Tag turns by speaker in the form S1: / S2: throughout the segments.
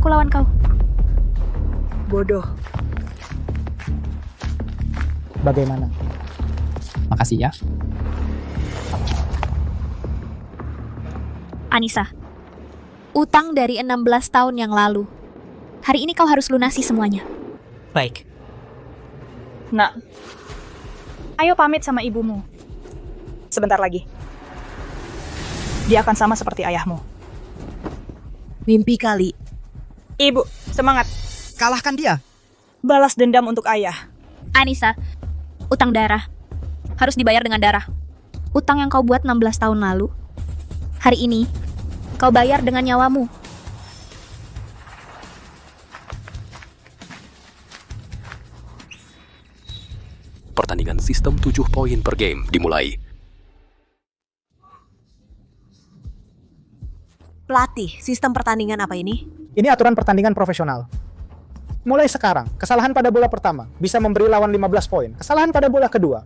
S1: aku lawan kau.
S2: Bodoh.
S3: Bagaimana?
S4: Makasih ya.
S1: Anissa, utang dari 16 tahun yang lalu. Hari ini kau harus lunasi semuanya.
S2: Baik.
S5: Nak, ayo pamit sama ibumu. Sebentar lagi. Dia akan sama seperti ayahmu.
S2: Mimpi kali.
S5: Ibu, semangat.
S6: Kalahkan dia.
S5: Balas dendam untuk ayah.
S1: Anissa, utang darah. Harus dibayar dengan darah. Utang yang kau buat 16 tahun lalu. Hari ini, kau bayar dengan nyawamu.
S7: Pertandingan sistem 7 poin per game dimulai.
S2: Pelatih, sistem pertandingan apa ini?
S3: Ini aturan pertandingan profesional. Mulai sekarang, kesalahan pada bola pertama bisa memberi lawan 15 poin. Kesalahan pada bola kedua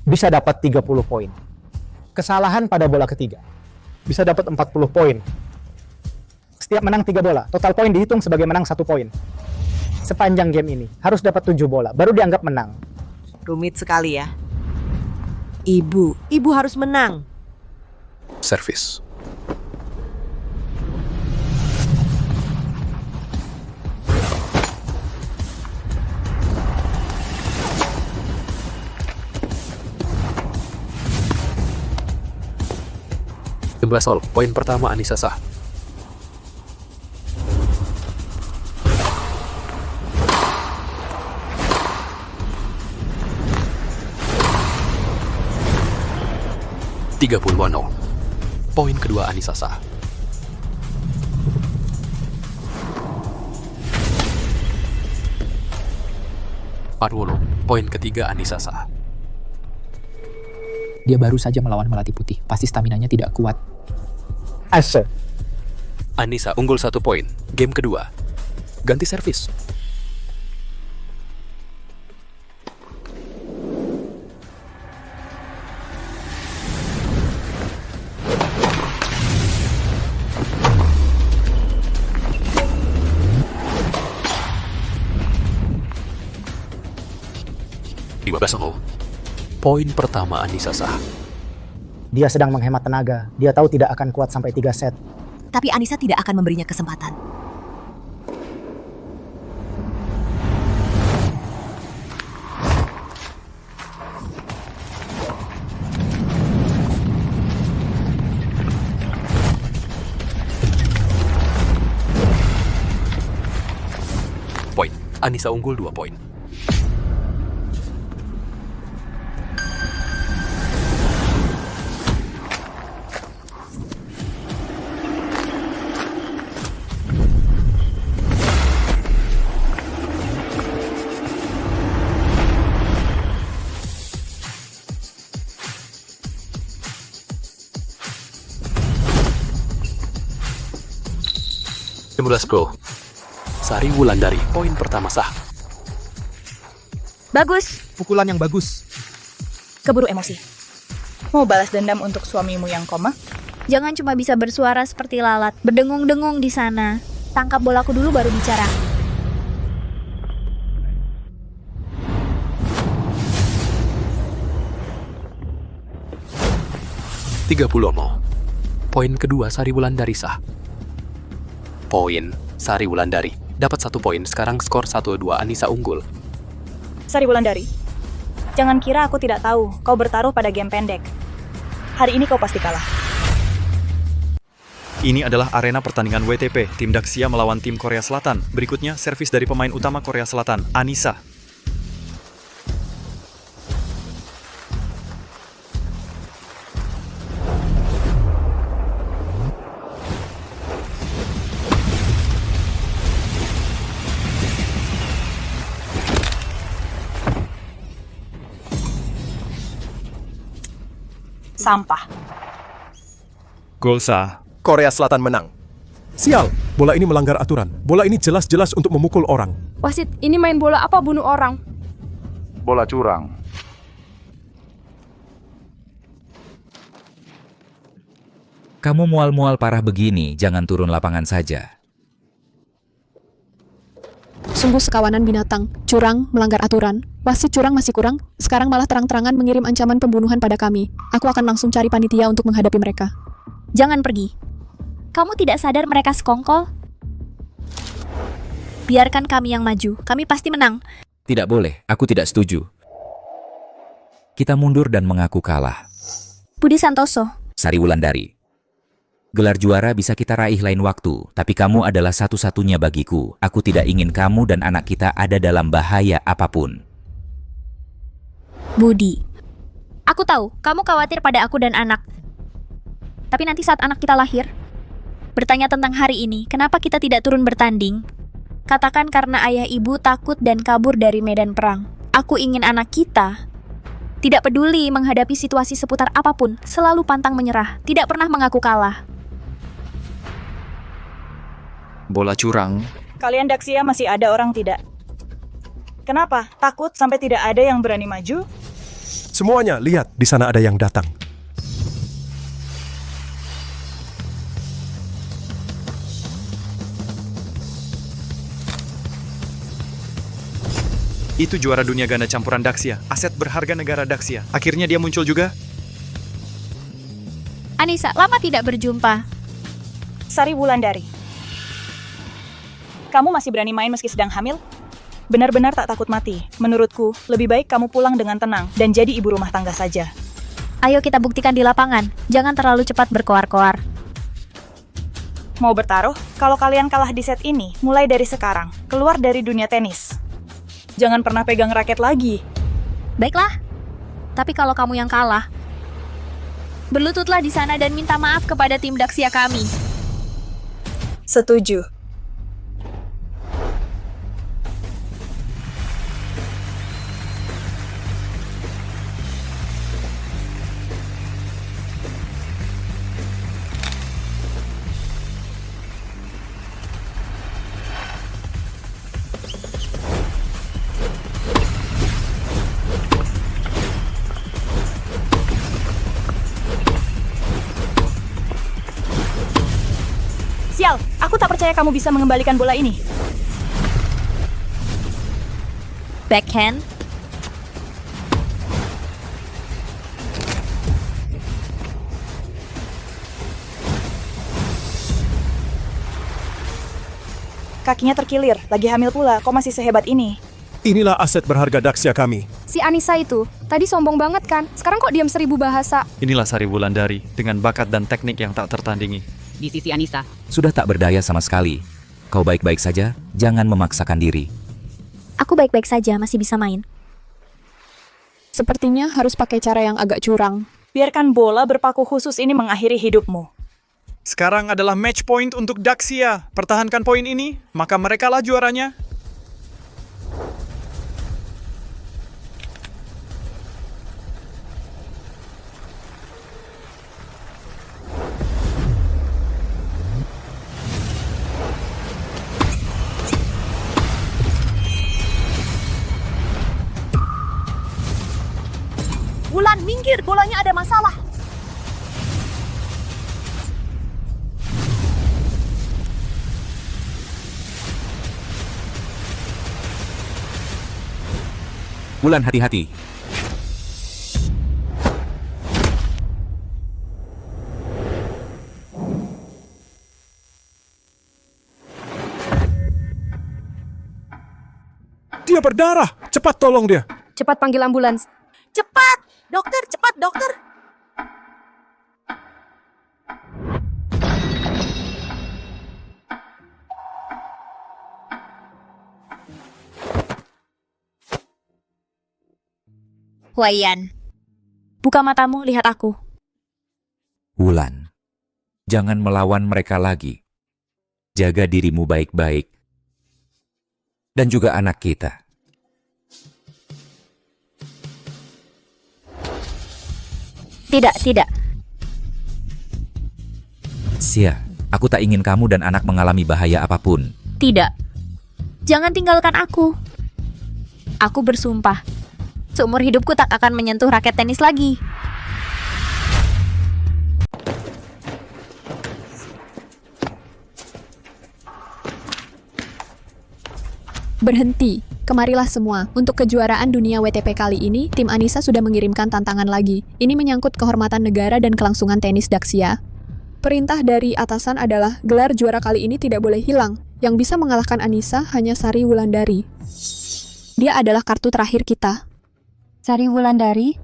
S3: bisa dapat 30 poin. Kesalahan pada bola ketiga bisa dapat 40 poin. Setiap menang 3 bola, total poin dihitung sebagai menang 1 poin. Sepanjang game ini harus dapat 7 bola, baru dianggap menang.
S2: Rumit sekali ya. Ibu harus menang.
S7: Servis. Sol, poin pertama Anissa sah. Poin kedua Anissa sah. 40. Poin ketiga Anissa sah.
S4: Dia baru saja melawan Melati Putih. Pasti staminanya tidak kuat.
S3: Ase.
S7: Anissa unggul 1 poin. Game kedua. Ganti servis. Poin pertama Anissa sah.
S3: Dia sedang menghemat tenaga. Dia tahu tidak akan kuat sampai 3 set.
S2: Tapi Anissa tidak akan memberinya kesempatan.
S7: Poin. Anissa unggul 2 poin. Go. Sari Wulandari, poin pertama sah.
S1: Bagus.
S6: Pukulan yang bagus.
S5: Keburu emosi. Mau balas dendam untuk suamimu yang koma?
S1: Jangan cuma bisa bersuara seperti lalat, berdengung-dengung di sana. Tangkap bolaku dulu baru bicara.
S7: Poin kedua Sari Wulandari sah. Poin Sari Wulandari dapat 1 poin. Sekarang skor 1-2 Anissa unggul.
S5: Sari Wulandari, jangan kira aku tidak tahu kau bertaruh pada game pendek. Hari ini kau pasti kalah.
S8: Ini adalah arena pertandingan WTP, tim Daxia melawan tim Korea Selatan. Berikutnya, servis dari pemain utama Korea Selatan, Anissa.
S5: Sampah.
S8: Gol sah.
S6: Korea Selatan menang. Sial, bola ini melanggar aturan. Bola ini jelas-jelas untuk memukul orang.
S9: Wasit, ini main bola apa bunuh orang?
S10: Bola curang.
S11: Kamu mual-mual parah begini, jangan turun lapangan saja.
S9: Sungguh sekawanan binatang, curang, melanggar aturan. Wasit curang masih kurang, sekarang malah terang-terangan mengirim ancaman pembunuhan pada kami. Aku akan langsung cari panitia untuk menghadapi mereka.
S1: Jangan pergi. Kamu tidak sadar mereka sekongkol? Biarkan kami yang maju, kami pasti menang.
S11: Tidak boleh, aku tidak setuju. Kita mundur dan mengaku kalah.
S1: Budi Santoso,
S11: Sari Wulandari. Gelar juara bisa kita raih lain waktu, tapi kamu adalah satu-satunya bagiku. Aku tidak ingin kamu dan anak kita ada dalam bahaya apapun.
S1: Budi. Aku tahu, kamu khawatir pada aku dan anak. Tapi nanti saat anak kita lahir, bertanya tentang hari ini, kenapa kita tidak turun bertanding? Katakan karena ayah ibu takut dan kabur dari medan perang. Aku ingin anak kita tidak peduli menghadapi situasi seputar apapun, selalu pantang menyerah, tidak pernah mengaku kalah.
S8: Bola curang.
S5: Kalian Daxia masih ada orang tidak? Kenapa? Takut sampai tidak ada yang berani maju?
S6: Semuanya, lihat, di sana ada yang datang.
S8: Itu juara dunia ganda campuran Daxia, aset berharga negara Daxia. Akhirnya dia muncul juga.
S1: Anissa, lama tidak berjumpa.
S5: Sari Wulandari. Kamu masih berani main meski sedang hamil? Benar-benar tak takut mati. Menurutku, lebih baik kamu pulang dengan tenang dan jadi ibu rumah tangga saja.
S1: Ayo kita buktikan di lapangan, jangan terlalu cepat berkoar-koar.
S5: Mau bertaruh? Kalau kalian kalah di set ini, mulai dari sekarang, keluar dari dunia tenis. Jangan pernah pegang raket lagi.
S1: Baiklah, tapi kalau kamu yang kalah, berlututlah di sana dan minta maaf kepada tim Daxia kami.
S5: Setuju. Sial, aku tak percaya kamu bisa mengembalikan bola ini.
S1: Backhand.
S5: Kakinya terkilir, lagi hamil pula, kok masih sehebat ini?
S6: Inilah aset berharga Daxia kami.
S9: Si Anissa itu, tadi sombong banget kan? Sekarang kok diam 1000 bahasa?
S8: Inilah Sari Wulandari, dengan bakat dan teknik yang tak tertandingi.
S2: Di sisi Anissa.
S11: Sudah tak berdaya sama sekali. Kau baik-baik saja, jangan memaksakan diri.
S1: Aku baik-baik saja, masih bisa main.
S9: Sepertinya harus pakai cara yang agak curang.
S5: Biarkan bola berpaku khusus ini mengakhiri hidupmu.
S8: Sekarang adalah match point untuk Daxia. Pertahankan poin ini, maka merekalah juaranya.
S2: Wulan, minggir, bolanya ada masalah.
S11: Wulan, hati-hati.
S6: Dia berdarah, cepat tolong dia.
S9: Cepat panggil ambulans.
S2: Cepat, dokter, cepat, dokter.
S1: Huaiyan, buka matamu, lihat aku.
S11: Wulan, jangan melawan mereka lagi. Jaga dirimu baik-baik. Dan juga anak kita.
S1: Tidak.
S11: Sia, aku tak ingin kamu dan anak mengalami bahaya apapun.
S1: Tidak. Jangan tinggalkan aku. Aku bersumpah, seumur hidupku tak akan menyentuh raket tenis lagi.
S9: Berhenti. Kemarilah semua. Untuk kejuaraan dunia WTP kali ini, tim Anissa sudah mengirimkan tantangan lagi. Ini menyangkut kehormatan negara dan kelangsungan tenis Daxia. Perintah dari atasan adalah gelar juara kali ini tidak boleh hilang. Yang bisa mengalahkan Anissa hanya Sari Wulandari. Dia adalah kartu terakhir kita.
S2: Sari Wulandari?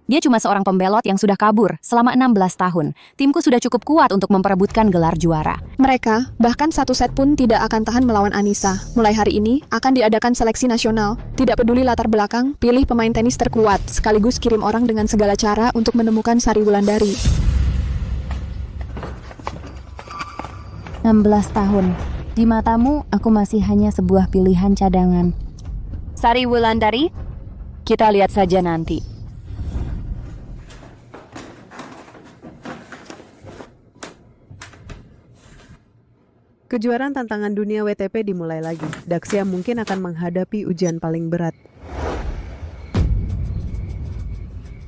S2: Dia cuma seorang pembelot yang sudah kabur selama 16 tahun. Timku sudah cukup kuat untuk memperebutkan gelar juara.
S9: Mereka, bahkan satu set pun tidak akan tahan melawan Anissa. Mulai hari ini, akan diadakan seleksi nasional. Tidak peduli latar belakang, pilih pemain tenis terkuat, sekaligus kirim orang dengan segala cara untuk menemukan Sari Wulandari.
S2: 16 tahun. Di matamu, aku masih hanya sebuah pilihan cadangan. Sari Wulandari? Kita lihat saja nanti.
S12: Kejuaraan tantangan dunia WTP dimulai lagi. Daxia mungkin akan menghadapi ujian paling berat.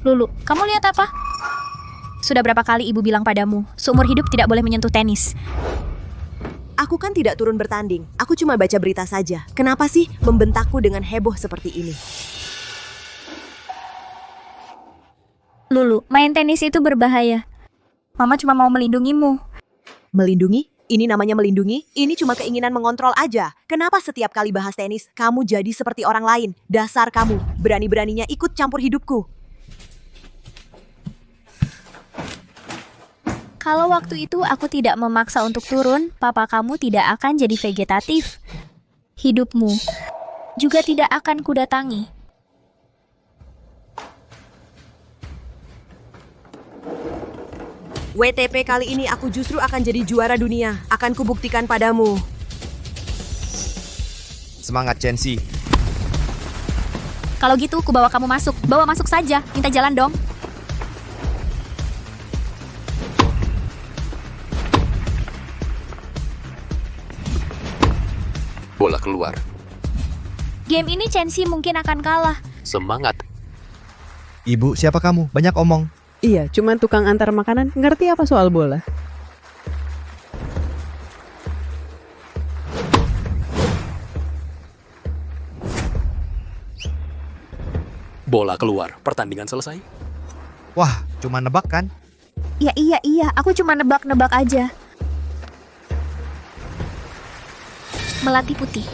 S1: Lulu, kamu lihat apa? Sudah berapa kali ibu bilang padamu, seumur hidup tidak boleh menyentuh tenis.
S2: Aku kan tidak turun bertanding. Aku cuma baca berita saja. Kenapa sih membentakku dengan heboh seperti ini?
S1: Lulu, main tenis itu berbahaya. Mama cuma mau melindungimu.
S2: Melindungi? Ini namanya melindungi? Ini cuma keinginan mengontrol aja. Kenapa setiap kali bahas tenis, kamu jadi seperti orang lain? Dasar kamu, berani-beraninya ikut campur hidupku.
S1: Kalau waktu itu aku tidak memaksa untuk turun, papa kamu tidak akan jadi vegetatif. Hidupmu juga tidak akan kudatangi.
S2: WTP kali ini aku justru akan jadi juara dunia. Akan kubuktikan padamu.
S13: Semangat, Chensi.
S1: Kalau gitu, ku bawa kamu masuk. Bawa masuk saja. Minta jalan dong.
S7: Bola keluar.
S1: Game ini Chensi mungkin akan kalah.
S7: Semangat.
S13: Ibu, siapa kamu? Banyak omong.
S12: Iya, cuman tukang antar makanan ngerti apa soal bola.
S7: Bola keluar. Pertandingan selesai.
S13: Wah, cuma nebak kan?
S1: Iya. Aku cuma nebak-nebak aja. Melati putih.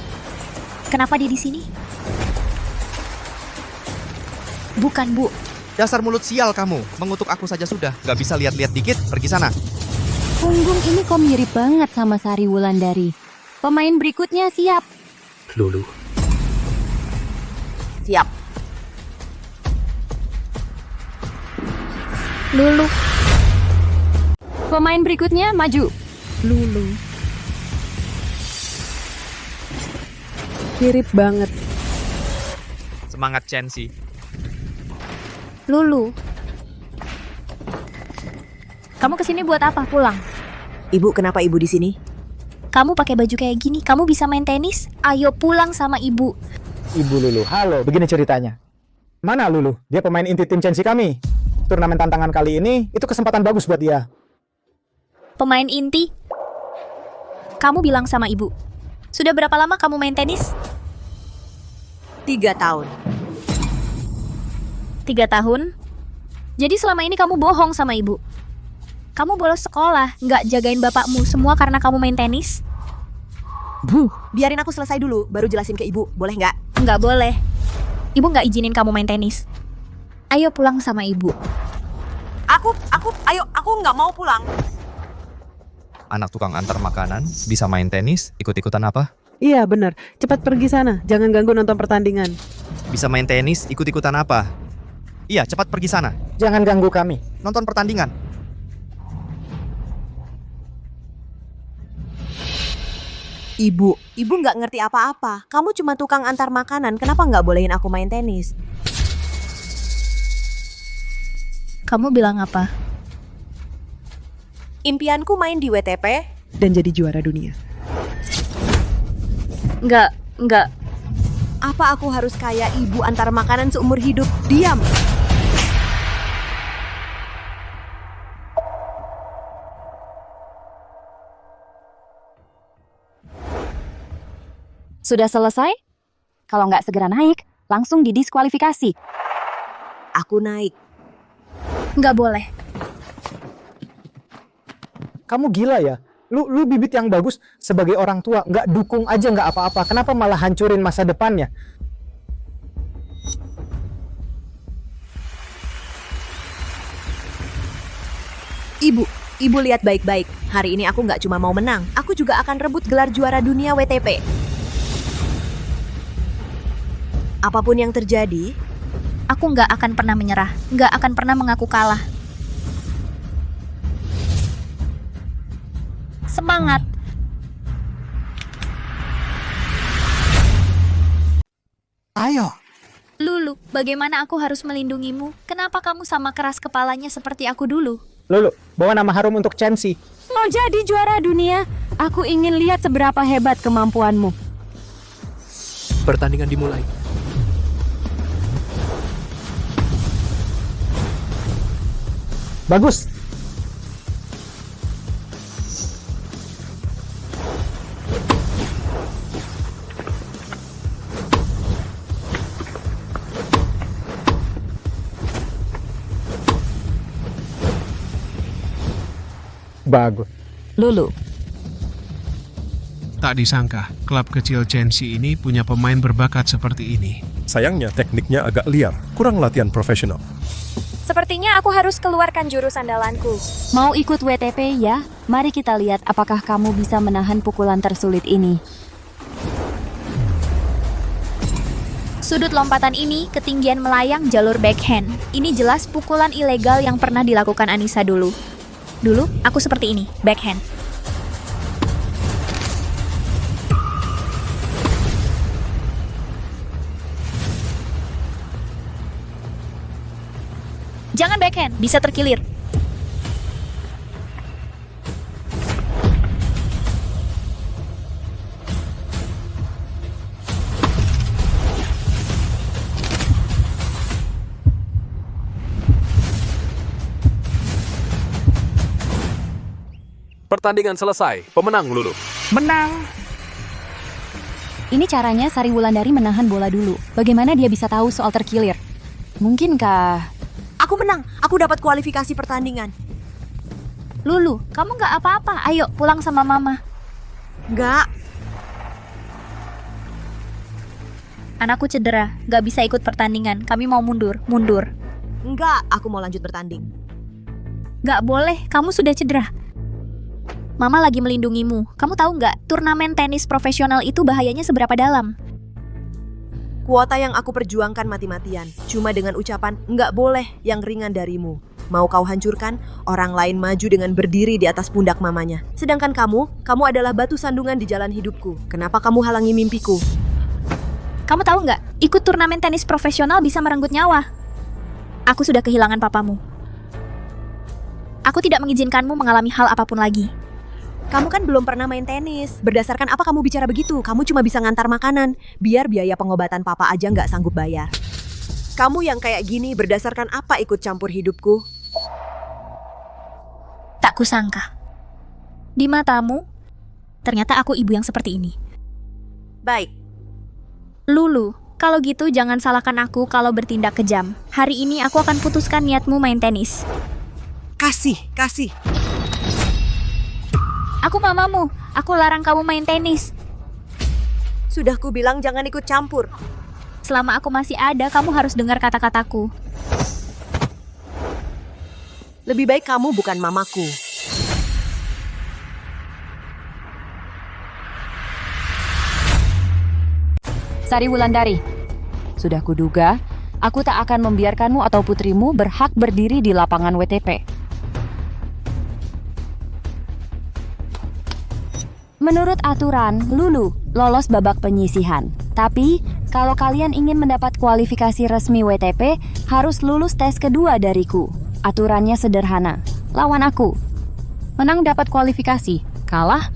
S1: Kenapa dia di sini? Bukan, Bu.
S13: Dasar mulut sial kamu. Mengutuk aku saja sudah. Gak bisa lihat-lihat dikit? Pergi sana.
S2: Punggung ini kok mirip banget sama Sari Wulandari. Pemain berikutnya siap.
S7: Lulu.
S2: Siap.
S1: Lulu.
S2: Pemain berikutnya maju.
S12: Lulu. Mirip banget.
S13: Semangat, Chensi.
S1: Lulu. Kamu kesini buat apa? Pulang.
S2: Ibu, kenapa ibu di sini?
S1: Kamu pakai baju kayak gini, kamu bisa main tenis? Ayo pulang sama ibu.
S3: Ibu Lulu, halo, begini ceritanya. Mana Lulu? Dia pemain inti tim Chensi kami. Turnamen tantangan kali ini, itu kesempatan bagus buat dia.
S1: Pemain inti? Kamu bilang sama ibu. Sudah berapa lama kamu main tenis?
S2: 3 tahun.
S1: 3 tahun? Jadi selama ini kamu bohong sama ibu? Kamu bolos sekolah, nggak jagain bapakmu, semua karena kamu main tenis?
S2: Biarin aku selesai dulu, baru jelasin ke ibu. Boleh nggak?
S1: Nggak boleh. Ibu nggak izinin kamu main tenis. Ayo pulang sama ibu.
S2: Aku nggak mau pulang.
S13: Anak tukang antar makanan, bisa main tenis, ikut-ikutan apa?
S12: Iya, benar. Cepat pergi sana. Jangan ganggu nonton pertandingan.
S13: Bisa main tenis, ikut-ikutan apa? Iya, cepat pergi sana.
S3: Jangan ganggu kami.
S13: Nonton pertandingan.
S2: Ibu nggak ngerti apa-apa. Kamu cuma tukang antar makanan, kenapa nggak bolehin aku main tenis?
S1: Kamu bilang apa?
S2: Impianku main di WTP.
S12: Dan jadi juara dunia.
S1: Nggak.
S2: Apa aku harus kayak ibu antar makanan seumur hidup? Diam! Sudah selesai? Kalau nggak segera naik, langsung didiskualifikasi.
S14: Aku naik.
S1: Nggak boleh.
S3: Kamu gila ya? Lu bibit yang bagus sebagai orang tua, nggak dukung aja nggak apa-apa. Kenapa malah hancurin masa depannya?
S14: Ibu lihat baik-baik. Hari ini aku nggak cuma mau menang, aku juga akan rebut gelar juara dunia WTP. Apapun yang terjadi,
S1: Aku nggak akan pernah menyerah. Nggak akan pernah mengaku kalah. Semangat!
S3: Ayo!
S1: Lulu, bagaimana aku harus melindungimu? Kenapa kamu sama keras kepalanya seperti aku dulu?
S3: Lulu, bawa nama harum untuk Chancy.
S2: Mau jadi juara dunia? Aku ingin lihat seberapa hebat kemampuanmu.
S7: Pertandingan dimulai.
S3: Bagus! Bagus.
S2: Lulu.
S15: Tak disangka, klub kecil Chelsea ini punya pemain berbakat seperti ini.
S6: Sayangnya tekniknya agak liar, kurang latihan profesional.
S1: Sepertinya aku harus keluarkan jurus andalanku.
S2: Mau ikut WTP ya? Mari kita lihat apakah kamu bisa menahan pukulan tersulit ini.
S1: Sudut lompatan ini, ketinggian melayang jalur backhand. Ini jelas pukulan ilegal yang pernah dilakukan Anissa dulu. Dulu, aku seperti ini, backhand. Jangan backhand, bisa terkilir.
S7: Pertandingan selesai. Pemenang Lulu.
S3: Menang!
S2: Ini caranya Sari Wulandari menahan bola dulu. Bagaimana dia bisa tahu soal terkilir? Mungkinkah...
S14: aku menang. Aku dapat kualifikasi pertandingan.
S1: Lulu, kamu nggak apa-apa. Ayo, pulang sama mama.
S14: Nggak.
S1: Anakku cedera, nggak bisa ikut pertandingan. Kami mau mundur.
S14: Nggak, aku mau lanjut bertanding.
S1: Nggak boleh, kamu sudah cedera. Mama lagi melindungimu. Kamu tahu nggak, turnamen tenis profesional itu bahayanya seberapa dalam?
S14: Kuota yang aku perjuangkan mati-matian. Cuma dengan ucapan, nggak boleh yang ringan darimu. Mau kau hancurkan, orang lain maju dengan berdiri di atas pundak mamanya. Sedangkan kamu adalah batu sandungan di jalan hidupku. Kenapa kamu halangi mimpiku?
S1: Kamu tahu nggak, ikut turnamen tenis profesional bisa merenggut nyawa. Aku sudah kehilangan papamu. Aku tidak mengizinkanmu mengalami hal apapun lagi.
S14: Kamu kan belum pernah main tenis. Berdasarkan apa kamu bicara begitu? Kamu cuma bisa ngantar makanan. Biar biaya pengobatan papa aja nggak sanggup bayar. Kamu yang kayak gini berdasarkan apa ikut campur hidupku?
S1: Tak kusangka. Di matamu, ternyata aku ibu yang seperti ini.
S14: Baik.
S1: Lulu, kalau gitu jangan salahkan aku kalau bertindak kejam. Hari ini aku akan putuskan niatmu main tenis.
S14: Kasih.
S1: Aku mamamu. Aku larang kamu main tenis.
S14: Sudah ku bilang jangan ikut campur.
S1: Selama aku masih ada, kamu harus dengar kata-kataku.
S14: Lebih baik kamu bukan mamaku.
S2: Sari Wulandari, sudah kuduga, aku tak akan membiarkanmu atau putrimu berhak berdiri di lapangan WTP. Menurut aturan, Lulu lolos babak penyisihan. Tapi, kalau kalian ingin mendapat kualifikasi resmi WTP, harus lulus tes kedua dariku. Aturannya sederhana. Lawan aku. Menang dapat kualifikasi. Kalah?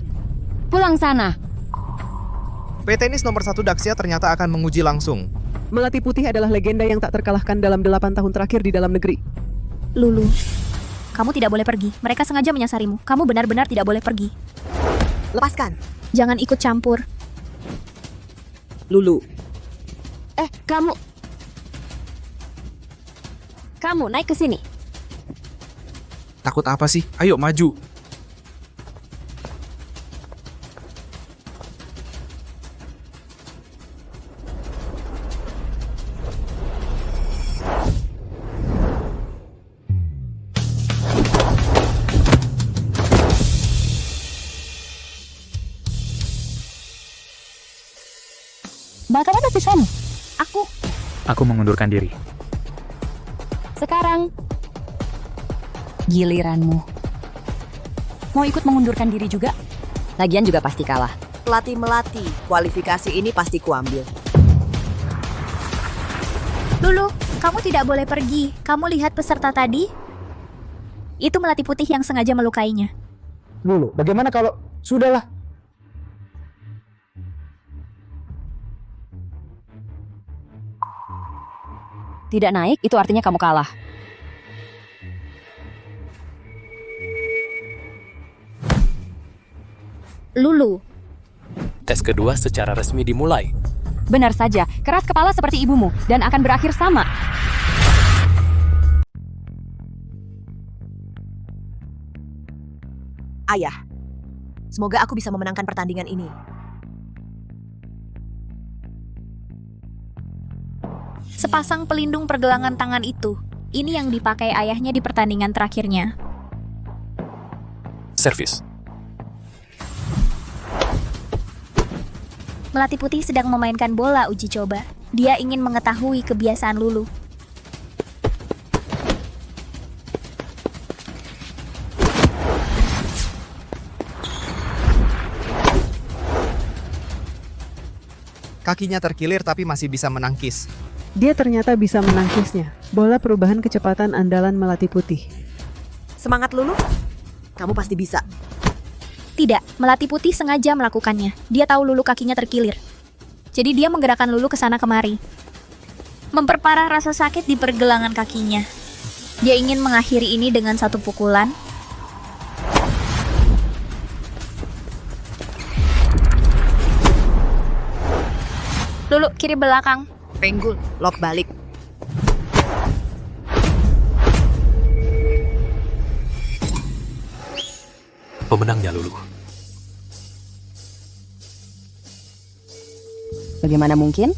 S2: Pulang sana.
S13: Tenis nomor 1 Daxia ternyata akan menguji langsung.
S12: Melati Putih adalah legenda yang tak terkalahkan dalam 8 tahun terakhir di dalam negeri.
S1: Lulu, kamu tidak boleh pergi. Mereka sengaja menyasarimu. Kamu benar-benar tidak boleh pergi.
S14: Lepaskan.
S1: Jangan ikut campur.
S14: Lulu.
S2: Kamu naik ke sini.
S16: Takut apa sih? Ayo maju.
S2: Bagaimana pisamu?
S4: Aku mengundurkan diri.
S2: Sekarang giliranmu. Mau ikut mengundurkan diri juga? Lagian juga pasti kalah.
S14: Pelatih melati, kualifikasi ini pasti kuambil.
S1: Lulu, kamu tidak boleh pergi. Kamu lihat peserta tadi? Itu melati putih yang sengaja melukainya.
S3: Lulu, bagaimana kalau... Sudahlah.
S2: Tidak naik, itu artinya kamu kalah.
S1: Lulu,
S7: Tes kedua secara resmi dimulai.
S2: Benar saja, keras kepala seperti ibumu dan akan berakhir sama.
S14: Ayah, semoga aku bisa memenangkan pertandingan ini.
S1: sepasang pelindung pergelangan tangan itu. Ini yang dipakai ayahnya di pertandingan terakhirnya.
S7: Servis.
S1: Melati Putih sedang memainkan bola uji coba. Dia ingin mengetahui kebiasaan Lulu.
S13: Kakinya terkilir tapi masih bisa menangkis.
S12: Dia ternyata bisa menangkisnya. Bola perubahan kecepatan andalan Melati Putih.
S14: Semangat Lulu, kamu pasti bisa.
S1: Tidak, Melati Putih sengaja melakukannya. Dia tahu Lulu kakinya terkilir. Jadi dia menggerakkan Lulu ke sana kemari. Memperparah rasa sakit di pergelangan kakinya. Dia ingin mengakhiri ini dengan satu pukulan. Lulu, kiri belakang.
S14: Penggul, lock balik.
S7: Pemenangnya Lulu.
S2: Bagaimana mungkin?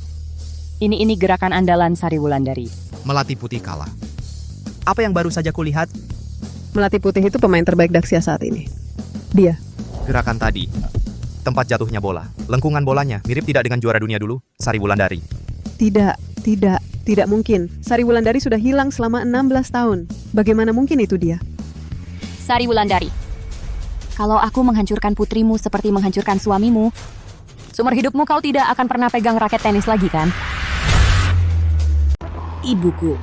S2: Ini gerakan andalan Sari Wulandari.
S13: Melati Putih kalah. Apa yang baru saja kulihat?
S12: Melati Putih itu pemain terbaik Daxia saat ini. Dia.
S13: Gerakan tadi. Tempat jatuhnya bola. Lengkungan bolanya mirip tidak dengan juara dunia dulu, Sari Wulandari.
S12: Tidak mungkin. Sari Wulandari sudah hilang selama 16 tahun. Bagaimana mungkin itu dia?
S2: Sari Wulandari. Kalau aku menghancurkan putrimu seperti menghancurkan suamimu, seumur hidupmu kau tidak akan pernah pegang raket tenis lagi kan?
S14: Ibuku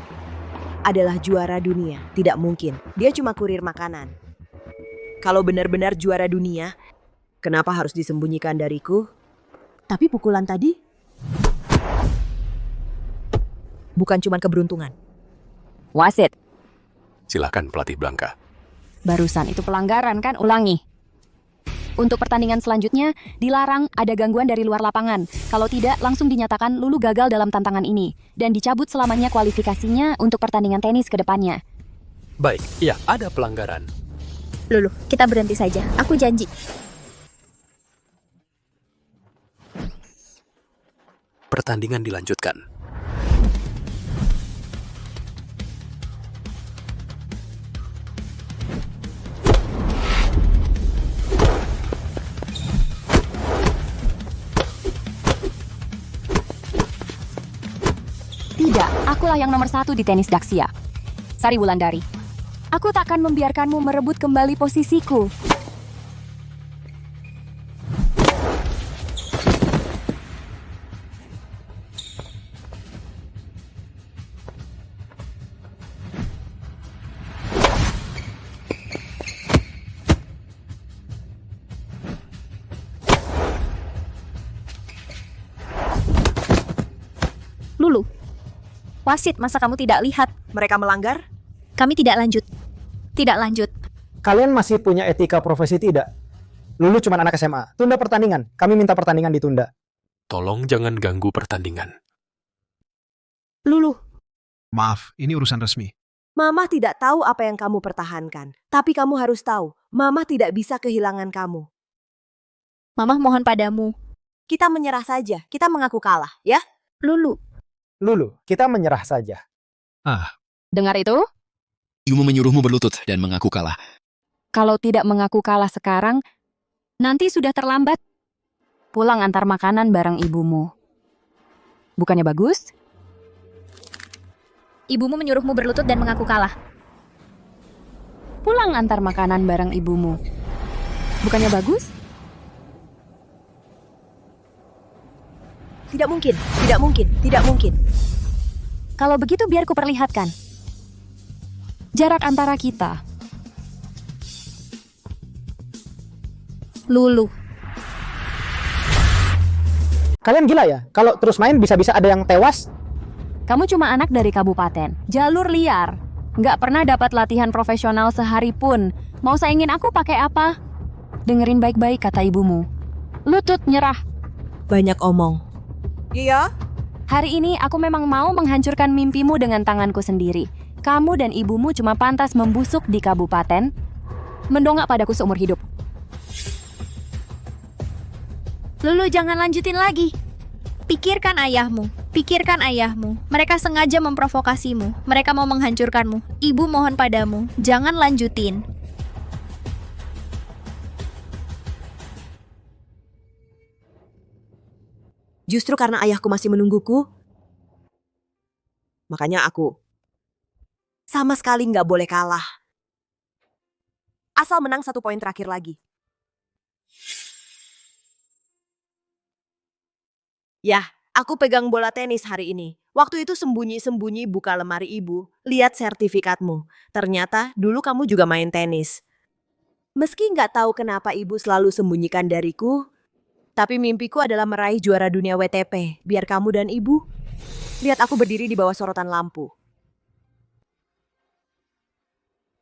S14: adalah juara dunia. Tidak mungkin. Dia cuma kurir makanan. Kalau benar-benar juara dunia, kenapa harus disembunyikan dariku? Tapi pukulan tadi bukan cuma keberuntungan.
S2: Wasit.
S7: Silakan pelatih Blanka.
S2: Barusan itu pelanggaran kan? Ulangi. Untuk pertandingan selanjutnya, dilarang ada gangguan dari luar lapangan. Kalau tidak, langsung dinyatakan Lulu gagal dalam tantangan ini. Dan dicabut selamanya kualifikasinya untuk pertandingan tenis ke depannya.
S7: Baik, ya ada pelanggaran.
S1: Lulu, kita berhenti saja. Aku janji.
S7: Pertandingan dilanjutkan.
S2: Tidak, akulah yang nomor 1 di tenis Daxia. Sari Wulandari. Aku takkan membiarkanmu merebut kembali posisiku.
S1: Lulu. Wasit, masa kamu tidak lihat?
S14: Mereka melanggar?
S1: Kami tidak lanjut. Tidak lanjut.
S3: Kalian masih punya etika profesi tidak? Lulu cuma anak SMA. Tunda pertandingan. Kami minta pertandingan ditunda.
S7: Tolong jangan ganggu pertandingan.
S14: Lulu,
S15: Maaf, ini urusan resmi.
S14: Mama tidak tahu apa yang kamu pertahankan. Tapi kamu harus tahu, Mama tidak bisa kehilangan kamu.
S1: Mama mohon padamu.
S14: Kita menyerah saja, kita mengaku kalah, ya?
S1: Lulu.
S3: Lulu, kita menyerah saja.
S2: Dengar itu?
S17: Ibu menyuruhmu berlutut dan mengaku kalah.
S2: Kalau tidak mengaku kalah sekarang, nanti sudah terlambat. Pulang antar makanan bareng ibumu. Bukannya bagus?
S1: Ibumu menyuruhmu berlutut dan mengaku kalah.
S2: Pulang antar makanan bareng ibumu. Bukannya bagus?
S14: Tidak mungkin, tidak mungkin, tidak mungkin.
S2: Kalau begitu biar ku perlihatkan. Jarak antara kita.
S1: Lulu.
S3: Kalian gila ya? Kalau terus main bisa-bisa ada yang tewas?
S2: Kamu cuma anak dari kabupaten, jalur liar. Nggak pernah dapat latihan profesional sehari pun. Mau saingin aku pakai apa? Dengerin baik-baik kata ibumu. Lutut nyerah.
S14: Banyak omong. Iya?
S2: Hari ini aku memang mau menghancurkan mimpimu dengan tanganku sendiri. Kamu dan ibumu cuma pantas membusuk di kabupaten, mendongak padaku seumur hidup.
S1: Lulu, jangan lanjutin lagi. Pikirkan ayahmu. Pikirkan ayahmu. Mereka sengaja memprovokasimu. Mereka mau menghancurkanmu. Ibu mohon padamu, jangan lanjutin.
S14: Justru karena ayahku masih menungguku, makanya aku sama sekali nggak boleh kalah. Asal menang 1 poin terakhir lagi. Yah, aku pegang bola tenis hari ini. Waktu itu sembunyi-sembunyi buka lemari ibu, lihat sertifikatmu. Ternyata dulu kamu juga main tenis. Meski nggak tahu kenapa ibu selalu sembunyikan dariku, tapi mimpiku adalah meraih juara dunia WTP, biar kamu dan ibu lihat aku berdiri di bawah sorotan lampu.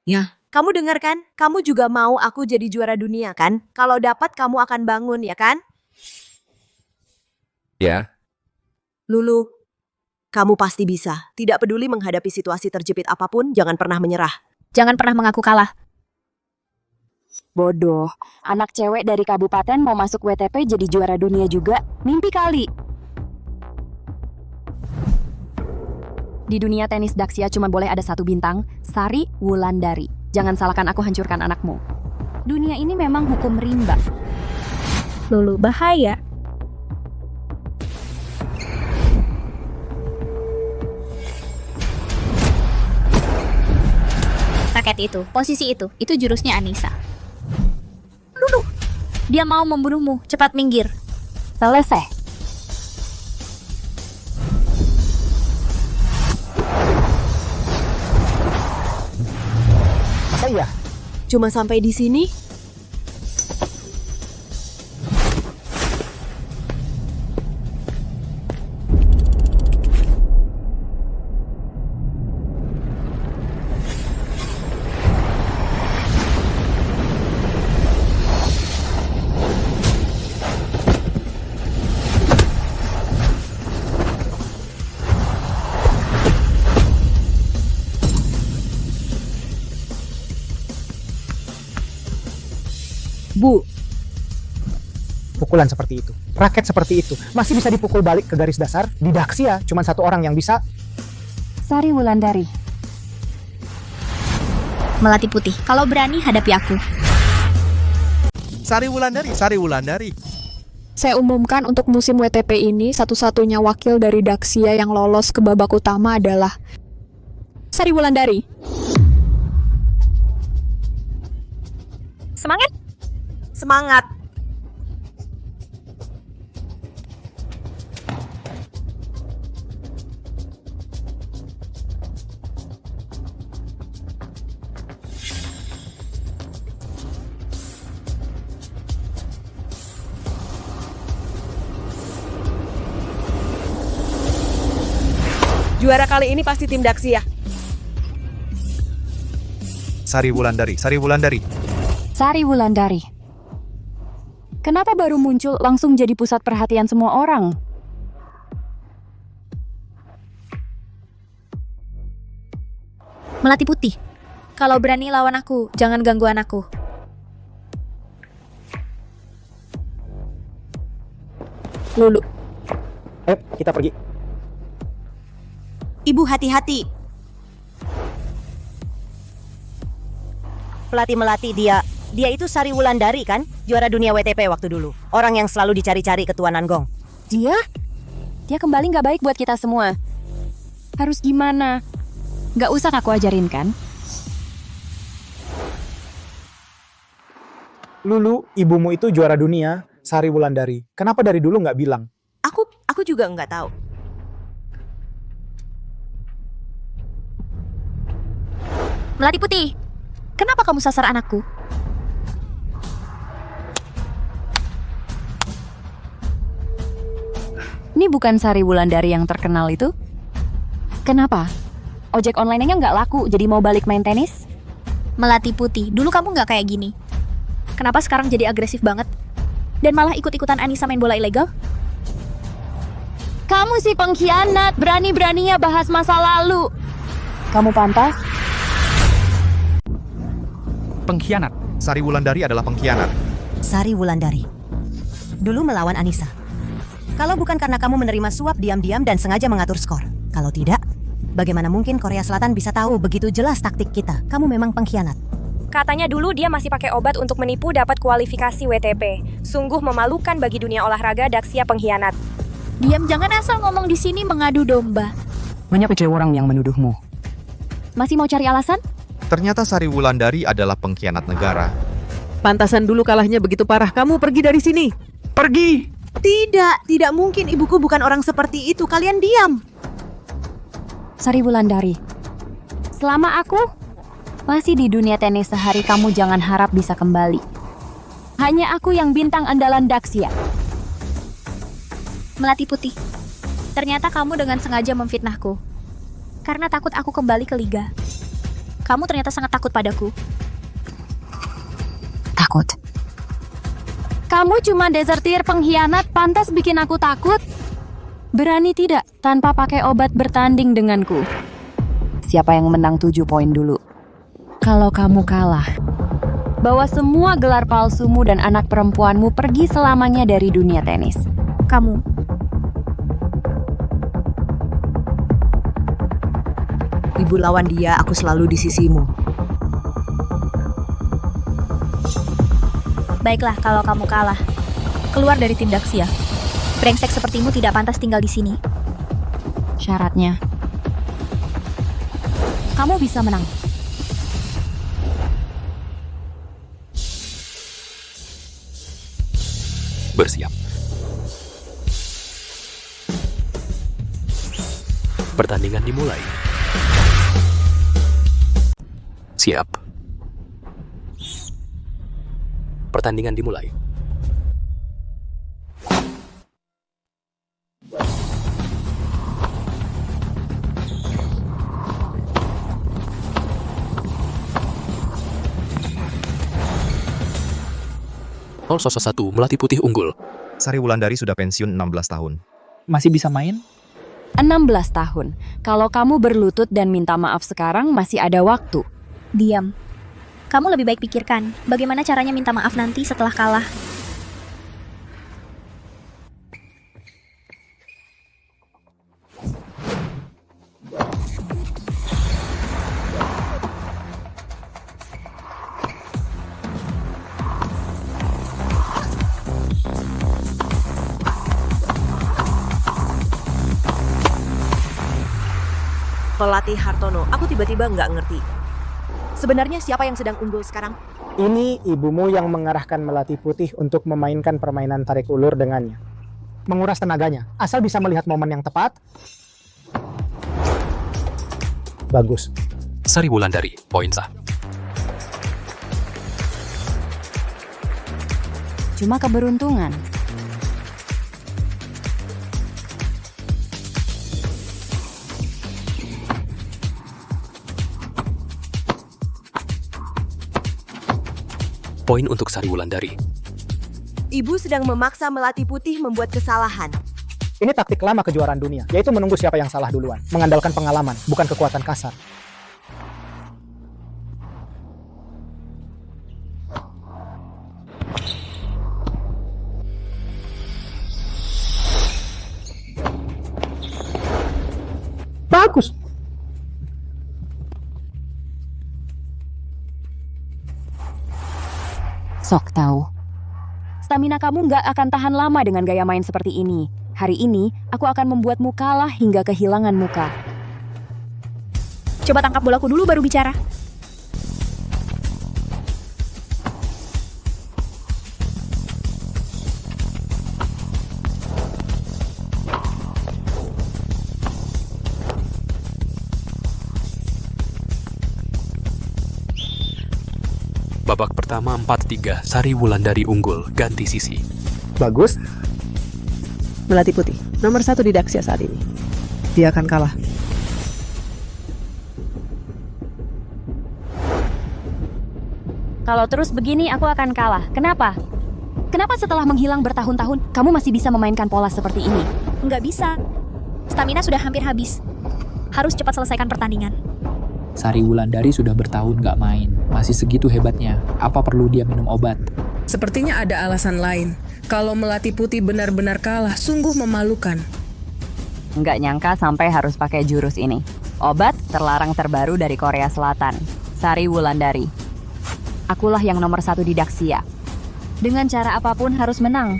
S14: Ya, kamu dengar kan? Kamu juga mau aku jadi juara dunia kan? Kalau dapat kamu akan bangun, ya kan?
S13: Ya.
S14: Lulu, kamu pasti bisa. Tidak peduli menghadapi situasi terjepit apapun, jangan pernah menyerah.
S1: Jangan pernah mengaku kalah.
S2: Bodoh, anak cewek dari kabupaten mau masuk WTP jadi juara dunia juga. Mimpi kali. Di dunia tenis Daxia cuma boleh ada 1 bintang, Sari Wulandari. Jangan salahkan aku hancurkan anakmu. Dunia ini memang hukum rimba.
S1: Lulu, bahaya. Raket itu, posisi itu jurusnya Anissa. Lulu, dia mau membunuhmu, cepat minggir.
S2: Selesai.
S3: Masa iya?
S14: Cuma sampai di sini? Bu.
S3: Pukulan seperti itu, raket seperti itu, masih bisa dipukul balik ke garis dasar. Di Daxia, cuma 1 orang yang bisa.
S2: Sari Wulandari.
S1: Melati putih, kalau berani hadapi aku.
S18: Sari Wulandari, Sari Wulandari.
S9: Saya umumkan untuk musim WTP ini, satu-satunya wakil dari Daxia yang lolos ke babak utama adalah Sari Wulandari.
S1: Semangat!
S14: Semangat! Juara kali ini pasti tim Daxia.
S13: Sari Wulandari, Sari Wulandari.
S2: Sari Wulandari. Kenapa baru muncul langsung jadi pusat perhatian semua orang?
S1: Melati Putih, kalau berani lawan aku, jangan ganggu anakku.
S2: Lulu.
S3: Ayo, kita pergi.
S18: Ibu hati-hati. Pelatih Melati dia itu Sari Wulandari kan? Juara dunia WTP waktu dulu. Orang yang selalu dicari-cari ketua Nanggong.
S2: Dia kembali nggak baik buat kita semua. Harus gimana? Nggak usah aku ajarin kan?
S3: Lulu, ibumu itu juara dunia, Sari Wulandari. Kenapa dari dulu nggak bilang?
S18: Aku juga nggak tahu.
S1: Melati Putih, kenapa kamu sasar anakku?
S2: Ini bukan Sari Wulandari yang terkenal itu? Kenapa? Ojek online-nya nggak laku, jadi mau balik main tenis?
S1: Melati Putih, dulu kamu nggak kayak gini. Kenapa sekarang jadi agresif banget? Dan malah ikut-ikutan Anissa main bola ilegal?
S2: Kamu si pengkhianat, berani-beraninya bahas masa lalu. Kamu pantas?
S13: Pengkhianat. Sari Wulandari adalah pengkhianat.
S18: Sari Wulandari. Dulu melawan Anissa. Kalau bukan karena kamu menerima suap diam-diam dan sengaja mengatur skor. Kalau tidak, bagaimana mungkin Korea Selatan bisa tahu begitu jelas taktik kita? Kamu memang pengkhianat.
S19: Katanya dulu dia masih pakai obat untuk menipu dapat kualifikasi WTP. Sungguh memalukan bagi dunia olahraga Daxia pengkhianat.
S1: Diam, jangan asal ngomong di sini mengadu domba.
S2: Banyak orang yang menuduhmu. Masih mau cari alasan?
S13: Ternyata Sari Wulandari adalah pengkhianat negara.
S12: Pantasan dulu kalahnya begitu parah. Kamu pergi dari sini.
S16: Pergi!
S14: Tidak mungkin, ibuku bukan orang seperti itu. Kalian diam.
S2: Sari Wulandari, selama aku masih di dunia tenis sehari, kamu jangan harap bisa kembali. Hanya aku yang bintang andalan Daxia.
S1: Melati Putih, ternyata kamu dengan sengaja memfitnahku. Karena takut aku kembali ke liga. Kamu ternyata sangat takut padaku.
S2: Takut? Kamu cuma desertir pengkhianat, pantas bikin aku takut? Berani tidak tanpa pakai obat bertanding denganku? Siapa yang menang 7 poin dulu? Kalau kamu kalah, bawa semua gelar palsumu dan anak perempuanmu pergi selamanya dari dunia tenis.
S1: Kamu.
S14: Ibu lawan dia, aku selalu di sisimu.
S1: Baiklah, kalau kamu kalah, keluar dari tim Daxia. Brengsek sepertimu tidak pantas tinggal di sini.
S2: Syaratnya, kamu bisa menang.
S7: Bersiap. Pertandingan dimulai. Siap. Pertandingan dimulai. satu Melati Putih unggul.
S13: Sari Wulandari sudah pensiun 16 tahun.
S4: Masih bisa main?
S2: 16 tahun. Kalau kamu berlutut dan minta maaf sekarang, masih ada waktu.
S1: Diam. Kamu lebih baik pikirkan bagaimana caranya minta maaf nanti setelah kalah.
S14: Pelatih Hartono, aku tiba-tiba nggak ngerti. Sebenarnya siapa yang sedang unggul sekarang?
S3: Ini ibumu yang mengarahkan Melati Putih untuk memainkan permainan tarik ulur dengannya. Menguras tenaganya, asal bisa melihat momen yang tepat. Bagus.
S7: Sari Wulandari, poin sah.
S2: Cuma keberuntungan.
S7: Poin untuk Sari Wulandari.
S14: Ibu sedang memaksa Melati Putih membuat kesalahan.
S3: Ini taktik lama kejuaraan dunia, yaitu menunggu siapa yang salah duluan. Mengandalkan pengalaman, bukan kekuatan kasar. Bagus.
S2: Sok tahu. Stamina kamu nggak akan tahan lama dengan gaya main seperti ini. Hari ini, aku akan membuatmu kalah hingga kehilangan muka.
S1: Coba tangkap bolaku dulu baru bicara.
S7: Babak pertama 4-3, Sari Wulandari unggul, ganti sisi.
S3: Bagus.
S12: Melati Putih, nomor 1 di Daxia saat ini. Dia akan kalah.
S2: Kalau terus begini, aku akan kalah. Kenapa? Kenapa setelah menghilang bertahun-tahun, kamu masih bisa memainkan pola seperti ini?
S1: Nggak bisa. Stamina sudah hampir habis. Harus cepat selesaikan pertandingan.
S20: Sari Wulandari sudah bertahun nggak main. Masih segitu hebatnya. Apa perlu dia minum obat?
S21: Sepertinya ada alasan lain. Kalau Melati Putih benar-benar kalah, sungguh memalukan.
S2: Nggak nyangka sampai harus pakai jurus ini. Obat terlarang terbaru dari Korea Selatan. Sari Wulandari. Akulah yang nomor 1 di Daxia. Dengan cara apapun harus menang.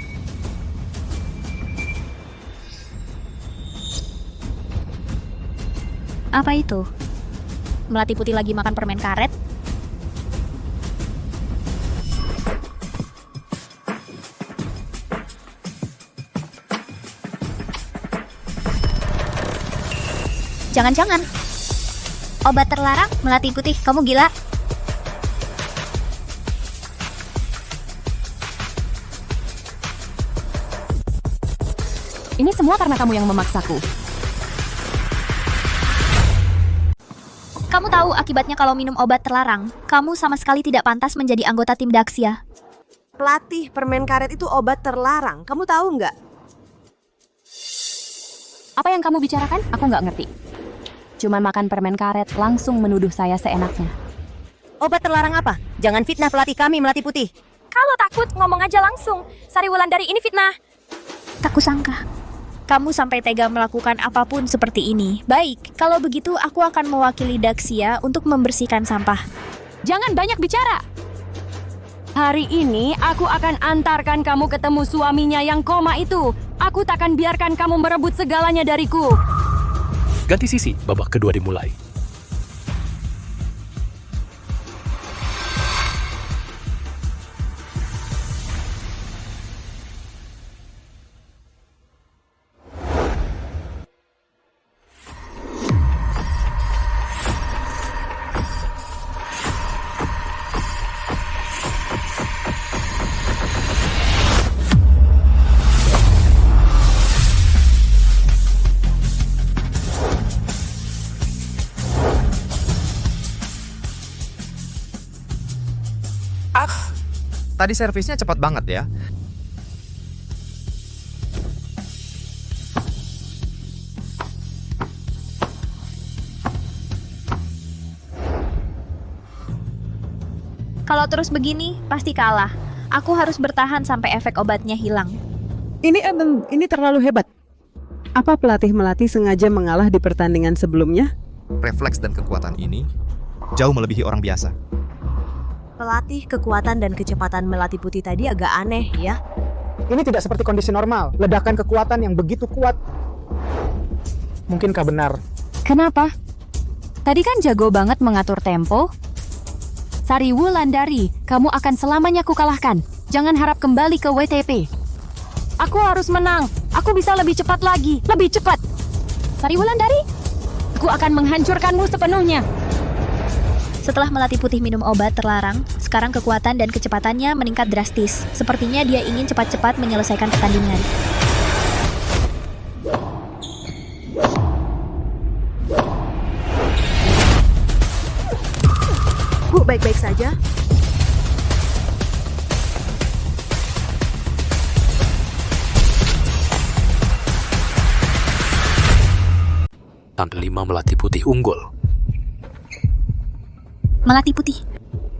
S1: Apa itu? Melati Putih lagi makan permen karet? Jangan-jangan. Obat terlarang, Melati Putih, kamu gila?
S2: Ini semua karena kamu yang memaksaku.
S1: Kamu tahu akibatnya kalau minum obat terlarang? Kamu sama sekali tidak pantas menjadi anggota tim Daxia.
S14: Pelatih, permen karet itu obat terlarang. Kamu tahu nggak?
S2: Apa yang kamu bicarakan? Aku nggak ngerti. Cuman makan permen karet, langsung menuduh saya seenaknya.
S18: Obat terlarang apa? Jangan fitnah pelatih kami, Melati Putih.
S19: Kalau takut, ngomong aja langsung. Sari Wulandari ini fitnah.
S1: Tak kusangka. Kamu sampai tega melakukan apapun seperti ini. Baik, kalau begitu aku akan mewakili Daxia untuk membersihkan sampah.
S2: Jangan banyak bicara. Hari ini aku akan antarkan kamu ketemu suaminya yang koma itu. Aku takkan biarkan kamu merebut segalanya dariku.
S7: Ganti sisi, babak kedua dimulai.
S13: Tadi servisnya cepat banget ya.
S1: Kalau terus begini, pasti kalah. Aku harus bertahan sampai efek obatnya hilang.
S12: Ini terlalu hebat. Apa pelatih Melati sengaja mengalah di pertandingan sebelumnya?
S13: Refleks dan kekuatan ini jauh melebihi orang biasa.
S14: Pelatih, kekuatan dan kecepatan Melati Putih tadi agak aneh ya.
S3: Ini tidak seperti kondisi normal. Ledakan kekuatan yang begitu kuat. Mungkinkah benar?
S2: Kenapa? Tadi kan jago banget mengatur tempo. Sari Wulandari, kamu akan selamanya kukalahkan. Jangan harap kembali ke WTP. Aku harus menang. Aku bisa lebih cepat lagi. Lebih cepat. Sari Wulandari, aku akan menghancurkanmu sepenuhnya.
S1: Setelah Melati Putih minum obat terlarang, sekarang kekuatan dan kecepatannya meningkat drastis. Sepertinya dia ingin cepat-cepat menyelesaikan pertandingan.
S14: Bu, baik-baik saja.
S7: dan 5 melati putih unggul.
S1: Melati putih.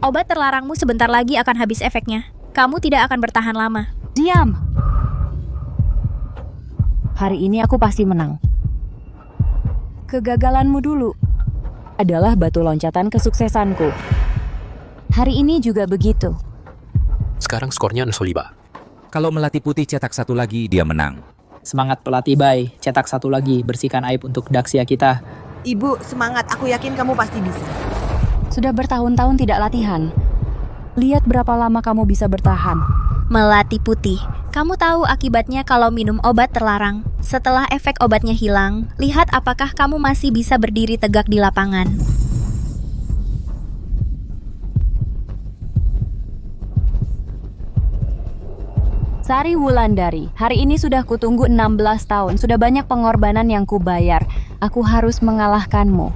S1: Obat terlarangmu sebentar lagi akan habis efeknya. Kamu tidak akan bertahan lama.
S2: Diam! Hari ini aku pasti menang. Kegagalanmu dulu adalah batu loncatan kesuksesanku. Hari ini juga begitu.
S7: Sekarang skornya 0-5.
S11: Kalau Melati Putih cetak 1 lagi, dia menang.
S20: Semangat pelatih Bai, cetak 1 lagi, bersihkan aib untuk Daxia kita.
S14: Ibu, semangat. Aku yakin kamu pasti bisa.
S2: Sudah bertahun-tahun tidak latihan. Lihat berapa lama kamu bisa bertahan.
S1: Melati putih. Kamu tahu akibatnya kalau minum obat terlarang. Setelah efek obatnya hilang, lihat apakah kamu masih bisa berdiri tegak di lapangan.
S2: Sari Wulandari, hari ini sudah kutunggu 16 tahun. Sudah banyak pengorbanan yang kubayar. Aku harus mengalahkanmu.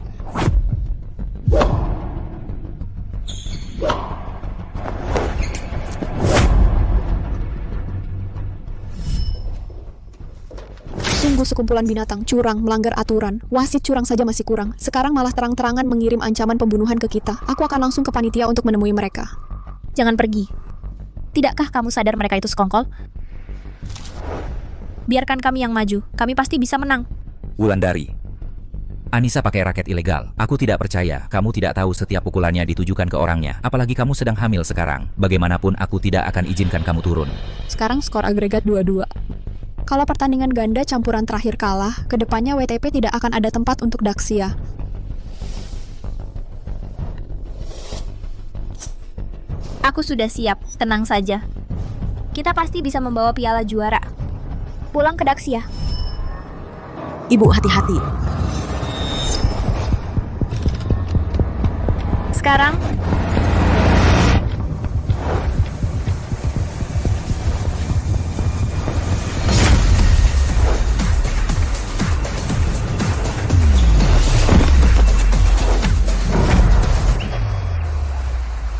S9: Sungguh sekumpulan binatang, curang, melanggar aturan. Wasit curang saja masih kurang. Sekarang malah terang-terangan mengirim ancaman pembunuhan ke kita. Aku akan langsung ke panitia untuk menemui mereka.
S1: Jangan pergi. Tidakkah kamu sadar mereka itu sekongkol? Biarkan kami yang maju. Kami pasti bisa menang.
S11: Wulandari. Anissa pakai raket ilegal. Aku tidak percaya. Kamu tidak tahu setiap pukulannya ditujukan ke orangnya. Apalagi kamu sedang hamil sekarang. Bagaimanapun aku tidak akan izinkan kamu turun.
S9: Sekarang skor agregat 2-2. Kalau pertandingan ganda campuran terakhir kalah, kedepannya WTP tidak akan ada tempat untuk Daxia.
S1: Aku sudah siap, tenang saja. Kita pasti bisa membawa piala juara. Pulang ke Daxia.
S14: Ibu, hati-hati.
S1: Sekarang,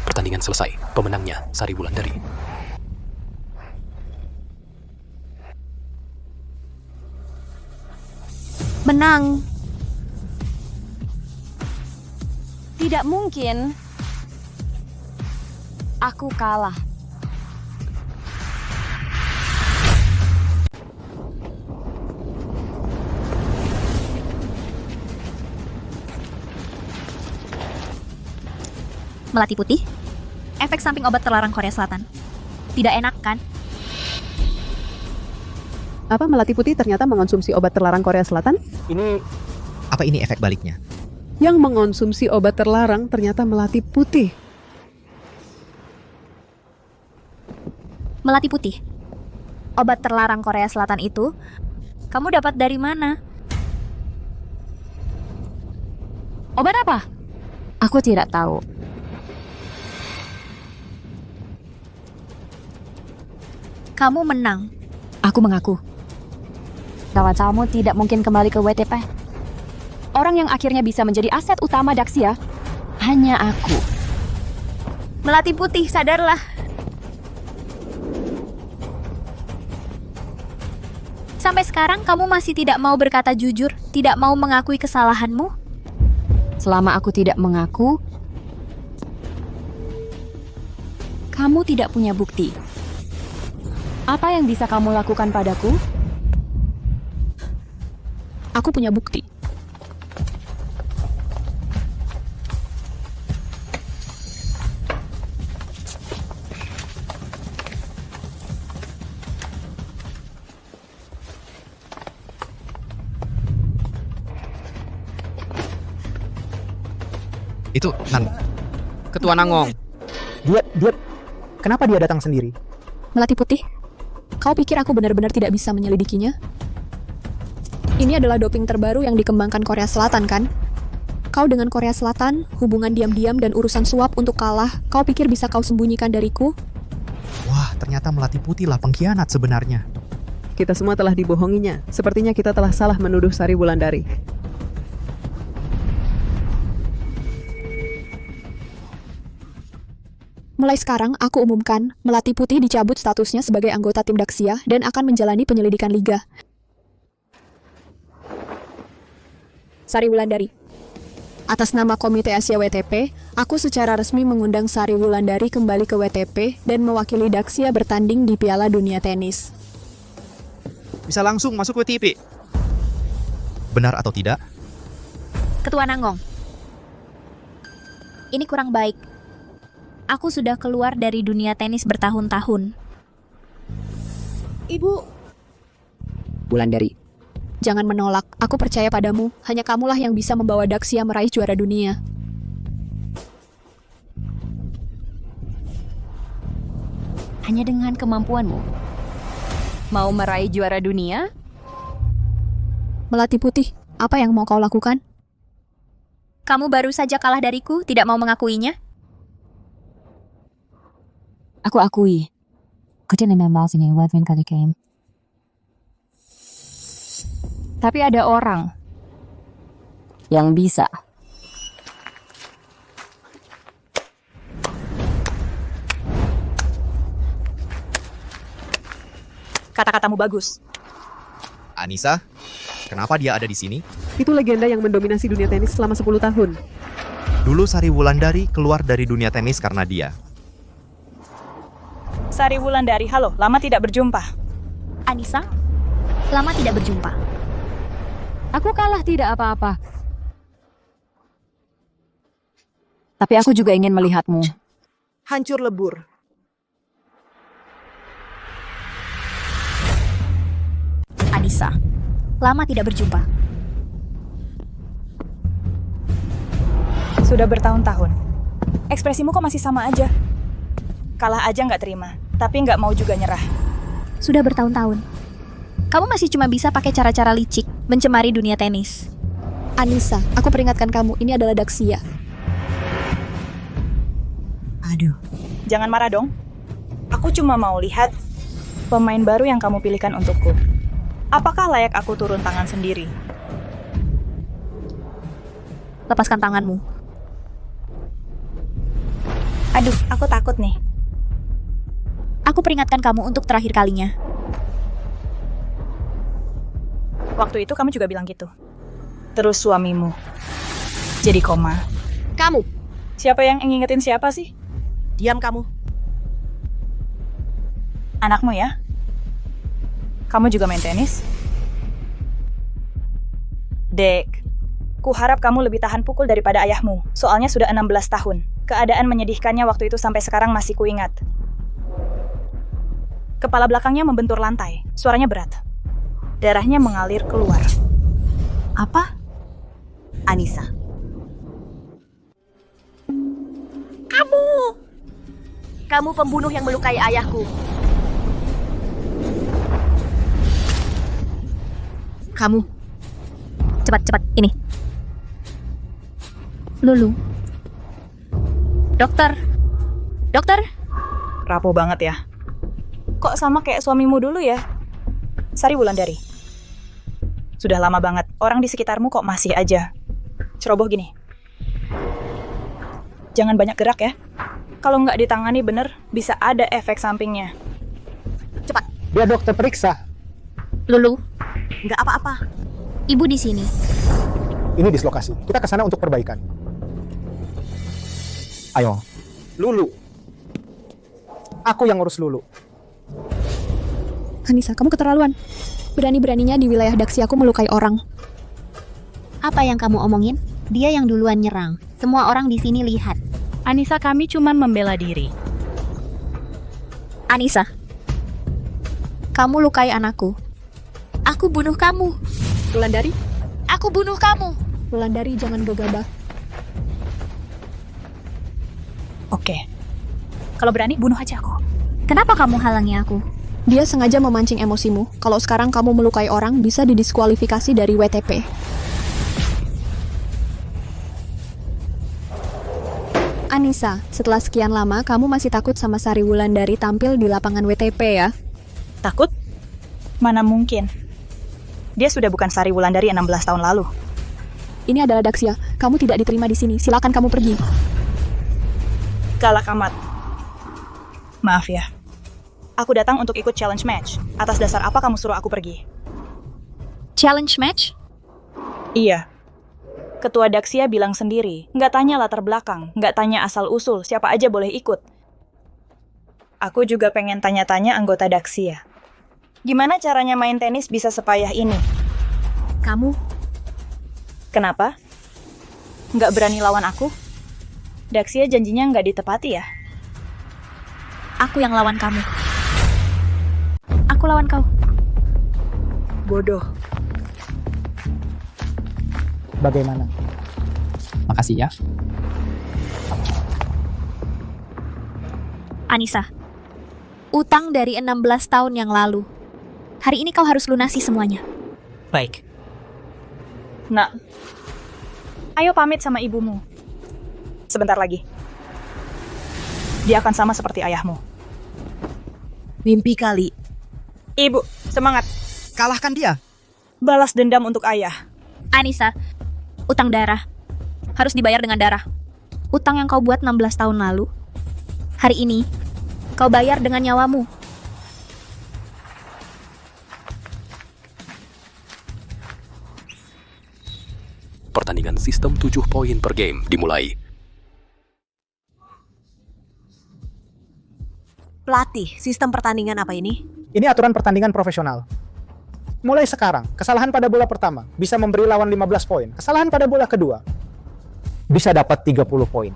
S7: pertandingan selesai. Pemenangnya Sari Wulandari.
S2: Menang. Tidak mungkin. Aku kalah.
S1: Melati putih. Efek samping obat terlarang Korea Selatan. Tidak enak, kan?
S12: Apa Melati Putih ternyata mengonsumsi obat terlarang Korea Selatan?
S13: Apa ini efek baliknya?
S12: Yang mengonsumsi obat terlarang ternyata Melati Putih.
S1: Melati putih. Obat terlarang Korea Selatan itu, kamu dapat dari mana?
S2: Obat apa? Aku tidak tahu.
S1: Kamu menang.
S2: Aku mengaku. Kawan-kawanmu tidak mungkin kembali ke WTP. Orang yang akhirnya bisa menjadi aset utama Daxia hanya aku.
S1: Melati putih, sadarlah. Sampai sekarang kamu masih tidak mau berkata jujur, tidak mau mengakui kesalahanmu?
S2: Selama aku tidak mengaku, kamu tidak punya bukti. Apa yang bisa kamu lakukan padaku?
S9: Aku punya bukti.
S13: Itu Ketua Nangong.
S3: Dia kenapa dia datang sendiri?
S9: Melati putih, kau pikir aku benar-benar tidak bisa menyelidikinya? Ini adalah doping terbaru yang dikembangkan Korea Selatan, kan? Kau dengan Korea Selatan, hubungan diam-diam dan urusan suap untuk kalah, kau pikir bisa kau sembunyikan dariku?
S13: Wah, ternyata Melati Putih lah pengkhianat sebenarnya.
S12: Kita semua telah dibohonginya. Sepertinya kita telah salah menuduh Sari Wulandari.
S9: Mulai sekarang, aku umumkan, Melati Putih dicabut statusnya sebagai anggota tim Daxia dan akan menjalani penyelidikan liga. Sari Wulandari. Atas nama Komite Asia WTP, aku secara resmi mengundang Sari Wulandari kembali ke WTP dan mewakili Daxia bertanding di Piala Dunia Tenis.
S13: Bisa langsung masuk WTP. Benar atau tidak?
S1: Ketua Nanggong. Ini kurang baik. Aku sudah keluar dari dunia tenis bertahun-tahun.
S14: Ibu.
S20: Wulandari.
S9: Jangan menolak, aku percaya padamu. Hanya kamulah yang bisa membawa Daxia meraih juara dunia.
S2: Hanya dengan kemampuanmu mau meraih juara dunia?
S9: Melati Putih, apa yang mau kau lakukan?
S1: Kamu baru saja kalah dariku, tidak mau mengakuinya?
S2: Aku akui. Tapi ada orang yang bisa.
S5: Kata-katamu bagus.
S13: Anissa, kenapa dia ada di sini?
S12: Itu legenda yang mendominasi dunia tenis selama 10 tahun.
S13: Dulu Sari Wulandari keluar dari dunia tenis karena dia.
S5: Sari Wulandari, halo, lama tidak berjumpa.
S1: Anissa, lama tidak berjumpa.
S2: Aku kalah tidak apa-apa. Tapi aku juga ingin melihatmu.
S14: Hancur lebur.
S1: Anissa, lama tidak berjumpa.
S5: Sudah bertahun-tahun. Ekspresimu kok masih sama aja. Kalah aja nggak terima, tapi nggak mau juga nyerah.
S1: Sudah bertahun-tahun. Kamu masih cuma bisa pakai cara-cara licik, mencemari dunia tenis.
S9: Anissa, aku peringatkan kamu, ini adalah Daxia.
S14: Aduh.
S5: Jangan marah dong. Aku cuma mau lihat pemain baru yang kamu pilihkan untukku. Apakah layak aku turun tangan sendiri?
S1: Lepaskan tanganmu.
S5: Aduh, aku takut nih.
S1: Aku peringatkan kamu untuk terakhir kalinya.
S5: Waktu itu kamu juga bilang gitu. Terus suamimu jadi koma.
S14: Kamu.
S5: Siapa yang ngingetin siapa sih?
S14: Diam kamu.
S5: Anakmu ya? Kamu juga main tenis? Dek, kuharap kamu lebih tahan pukul daripada ayahmu. Soalnya sudah 16 tahun. Keadaan menyedihkannya waktu itu sampai sekarang masih kuingat. Kepala belakangnya membentur lantai. Suaranya berat. Darahnya mengalir keluar.
S14: Apa? Anissa. Kamu pembunuh yang melukai ayahku. Kamu.
S1: Cepat, ini. Lulu. Dokter.
S5: Rapuh banget ya. Kok sama kayak suamimu dulu ya? Sari Wulandari. Sudah lama banget, orang di sekitarmu kok masih aja ceroboh gini. Jangan banyak gerak ya. Kalau nggak ditangani bener, bisa ada efek sampingnya.
S14: Cepat.
S3: Biar dokter periksa.
S1: Lulu.
S14: Nggak apa-apa.
S1: Ibu di sini.
S3: Ini dislokasi. Kita ke sana untuk perbaikan. Ayo. Lulu. Aku yang ngurus Lulu.
S9: Anissa, kamu keterlaluan. Berani-beraninya di wilayah Daxiaku melukai orang.
S1: Apa yang kamu omongin? Dia yang duluan nyerang. Semua orang di sini lihat.
S5: Anissa, kami cuma membela diri.
S1: Anissa, kamu lukai anakku. Aku bunuh kamu.
S9: Wulandari?
S1: Aku bunuh kamu.
S9: Wulandari, jangan gegabah.
S5: Oke. Kalau berani, bunuh aja aku.
S1: Kenapa kamu halangi aku?
S9: Dia sengaja memancing emosimu. Kalau sekarang kamu melukai orang, bisa didiskualifikasi dari WTP. Anissa, setelah sekian lama, kamu masih takut sama Sari Wulandari tampil di lapangan WTP ya?
S5: Takut? Mana mungkin. Dia sudah bukan Sari Wulandari 16 tahun lalu.
S9: Ini adalah Daxia. Kamu tidak diterima di sini. Silakan kamu pergi.
S5: Galak amat. Maaf ya. Aku datang untuk ikut challenge match. Atas dasar apa kamu suruh aku pergi?
S1: Challenge match?
S5: Iya. Ketua Daksia bilang sendiri, nggak tanya latar belakang, nggak tanya asal-usul, siapa aja boleh ikut. Aku juga pengen tanya-tanya anggota Daksia. Gimana caranya main tenis bisa sepayah ini?
S14: Kamu?
S5: Kenapa? Nggak berani lawan aku? Daksia janjinya nggak ditepati ya?
S1: Aku yang lawan kamu. Aku lawan kau.
S5: Bodoh.
S3: Bagaimana?
S20: Makasih ya.
S1: Anissa, utang dari 16 tahun yang lalu. Hari ini kau harus lunasi semuanya.
S5: Baik. Nak, ayo pamit sama ibumu. Sebentar lagi. Dia akan sama seperti ayahmu.
S14: Mimpi kali.
S5: Ibu, semangat.
S13: Kalahkan dia.
S5: Balas dendam untuk ayah.
S1: Anissa, utang darah. Harus dibayar dengan darah. Utang yang kau buat 16 tahun lalu. Hari ini, kau bayar dengan nyawamu.
S7: Pertandingan sistem 7 poin per game dimulai.
S14: Pelatih, sistem pertandingan apa ini?
S3: Ini aturan pertandingan profesional. Mulai sekarang, kesalahan pada bola pertama bisa memberi lawan 15 poin. Kesalahan pada bola kedua bisa dapat 30 poin.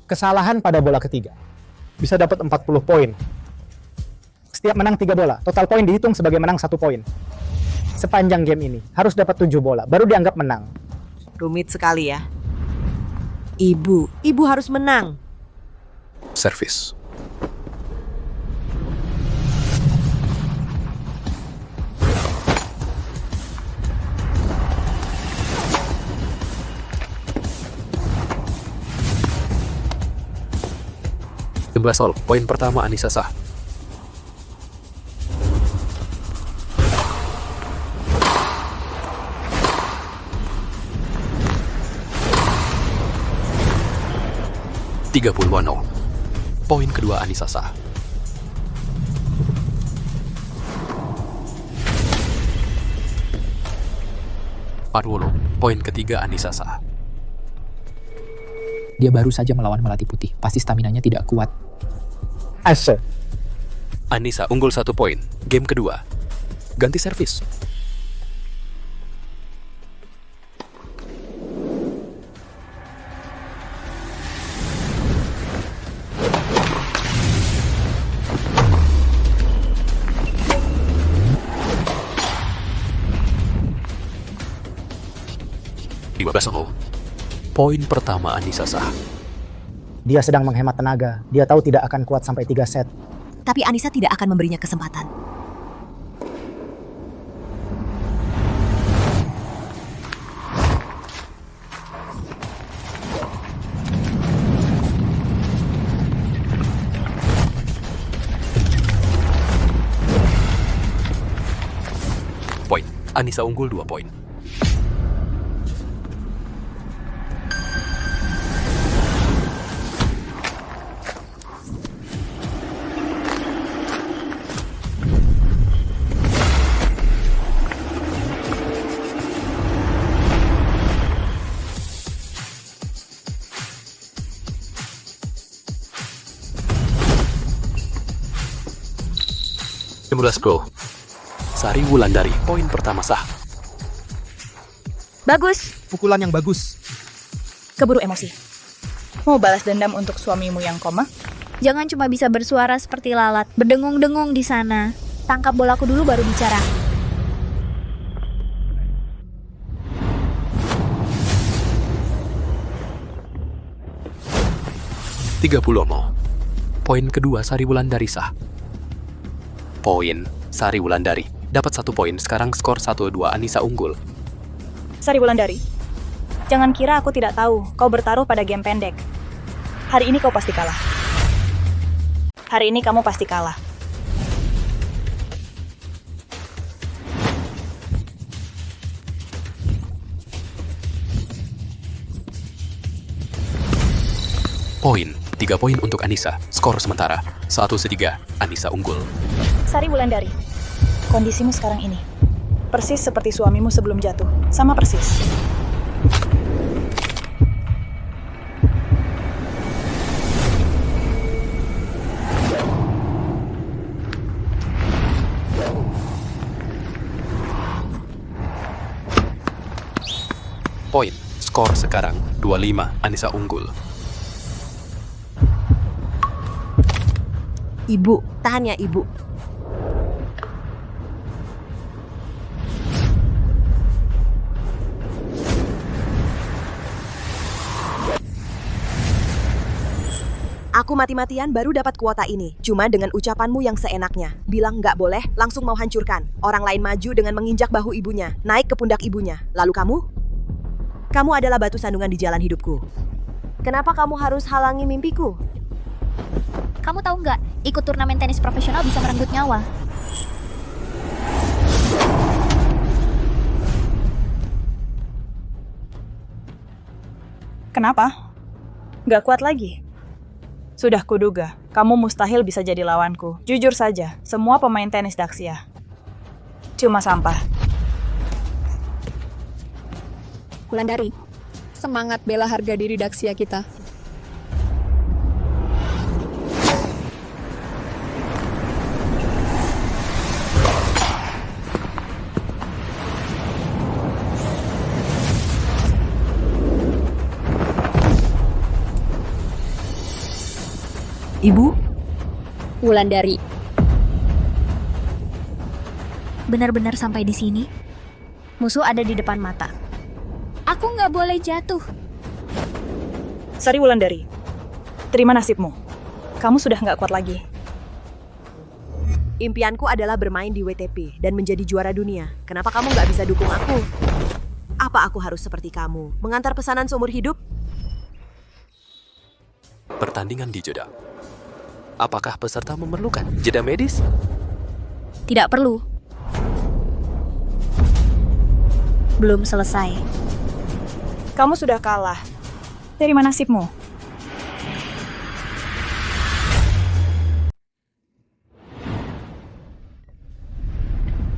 S3: Kesalahan pada bola ketiga bisa dapat 40 poin. Setiap menang 3 bola, total poin dihitung sebagai menang 1 poin. Sepanjang game ini, harus dapat 7 bola, baru dianggap menang.
S14: Rumit sekali ya. Ibu harus menang.
S7: Servis. Sol, poin pertama Anissa sah. Poin kedua Anissa sah. Poin ketiga Anissa sah.
S20: Dia baru saja melawan Melati Putih. Pasti staminanya tidak kuat.
S3: Ase.
S7: Anissa unggul 1 poin. Game kedua. Ganti servis. Poin pertama Anissa sah.
S3: Dia sedang menghemat tenaga. Dia tahu tidak akan kuat sampai 3 set.
S14: Tapi Anissa tidak akan memberinya kesempatan.
S7: Poin. Anissa unggul 2 poin. Go. Sari Wulandari, poin pertama sah.
S1: Bagus.
S13: Pukulan yang bagus.
S5: Keburu emosi. Mau balas dendam untuk suamimu yang koma?
S1: Jangan cuma bisa bersuara seperti lalat, berdengung-dengung di sana. Tangkap bolaku dulu baru bicara.
S7: Poin kedua Sari Wulandari sah. Poin Sari Wulandari dapat 1 poin. Sekarang skor 1-2 Anissa unggul.
S5: Sari Wulandari, jangan kira aku tidak tahu kau bertaruh pada game pendek. Hari ini kau pasti kalah. Hari ini kamu pasti kalah.
S7: Poin 3 poin untuk Anissa. Skor sementara 1-3 Anissa unggul.
S5: Sari Wulandari, kondisimu sekarang ini persis seperti suamimu sebelum jatuh. Sama persis.
S7: poin. Skor sekarang 25, Anissa unggul.
S14: Ibu, tahan ya ibu. Aku mati-matian baru dapat kuota ini. Cuma dengan ucapanmu yang seenaknya. Bilang nggak boleh, langsung mau hancurkan. Orang lain maju dengan menginjak bahu ibunya, naik ke pundak ibunya. Lalu kamu? Kamu adalah batu sandungan di jalan hidupku. Kenapa kamu harus halangi mimpiku?
S1: Kamu tahu nggak, ikut turnamen tenis profesional bisa merenggut nyawa.
S5: Kenapa? Nggak kuat lagi? Sudah kuduga, kamu mustahil bisa jadi lawanku. Jujur saja, semua pemain tenis Daxia cuma sampah.
S9: Wulandari, semangat bela harga diri Daxia kita.
S14: Ibu?
S9: Wulandari.
S1: Benar-benar sampai di sini. Musuh ada di depan mata. Aku nggak boleh jatuh.
S5: Sari Wulandari, terima nasibmu. Kamu sudah nggak kuat lagi.
S14: Impianku adalah bermain di WTP dan menjadi juara dunia. Kenapa kamu nggak bisa dukung aku? Apa aku harus seperti kamu, mengantar pesanan seumur hidup?
S7: Pertandingan dijeda. Apakah peserta memerlukan jeda medis?
S1: Tidak perlu. Belum selesai.
S5: Kamu sudah kalah. Terima nasibmu.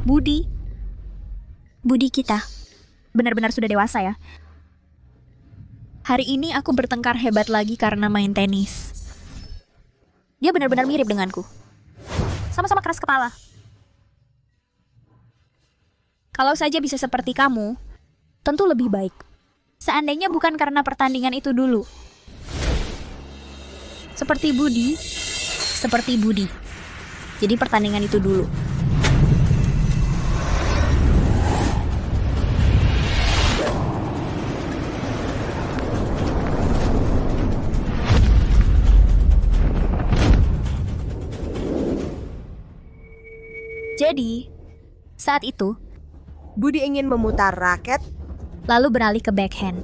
S1: Budi kita benar-benar sudah dewasa ya. Hari ini aku bertengkar hebat lagi karena main tenis. Dia benar-benar mirip denganku. Sama-sama keras kepala. Kalau saja bisa seperti kamu, tentu lebih baik. Seandainya bukan karena pertandingan itu dulu. Seperti Budi. Jadi pertandingan itu dulu. Jadi, saat itu,
S14: Budi ingin memutar raket,
S1: lalu beralih ke backhand.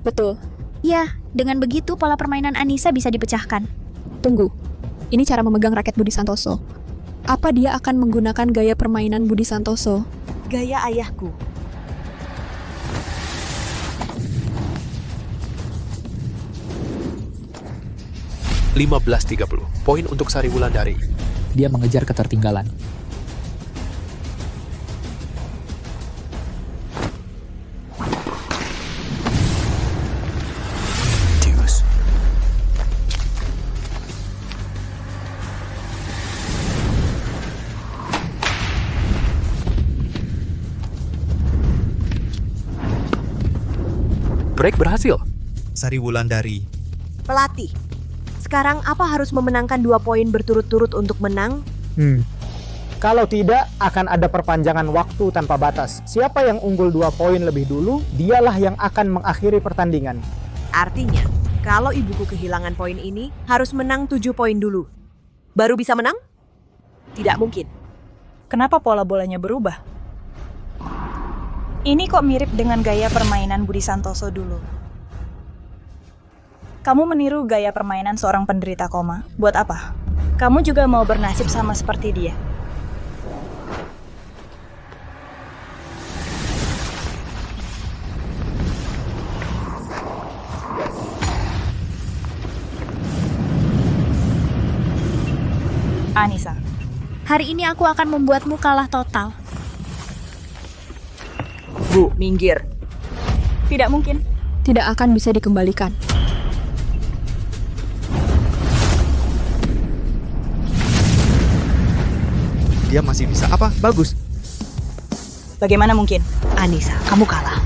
S9: Betul.
S1: Ya, dengan begitu pola permainan Anissa bisa dipecahkan.
S9: Tunggu, ini cara memegang raket Budi Santoso. Apa dia akan menggunakan gaya permainan Budi Santoso?
S14: Gaya ayahku.
S7: (15:30) Poin untuk Sari Wulandari.
S20: Dia mengejar ketertinggalan.
S7: Deuce. Break berhasil.
S13: Sari Wulandari.
S14: Pelatih. Sekarang apa harus memenangkan 2 poin berturut-turut untuk menang?
S3: Kalau tidak, akan ada perpanjangan waktu tanpa batas. Siapa yang unggul 2 poin lebih dulu, dialah yang akan mengakhiri pertandingan.
S14: Artinya, kalau ibuku kehilangan poin ini, harus menang 7 poin dulu. Baru bisa menang? Tidak mungkin.
S5: Kenapa pola bolanya berubah? Ini kok mirip dengan gaya permainan Budi Santoso dulu. Kamu meniru gaya permainan seorang penderita koma. Buat apa? Kamu juga mau bernasib sama seperti dia. Anissa.
S1: Hari ini aku akan membuatmu kalah total.
S14: Bu, minggir.
S5: Tidak mungkin.
S9: Tidak akan bisa dikembalikan.
S13: Dia masih bisa apa? Bagus.
S5: Bagaimana mungkin?
S14: Anissa, kamu kalah.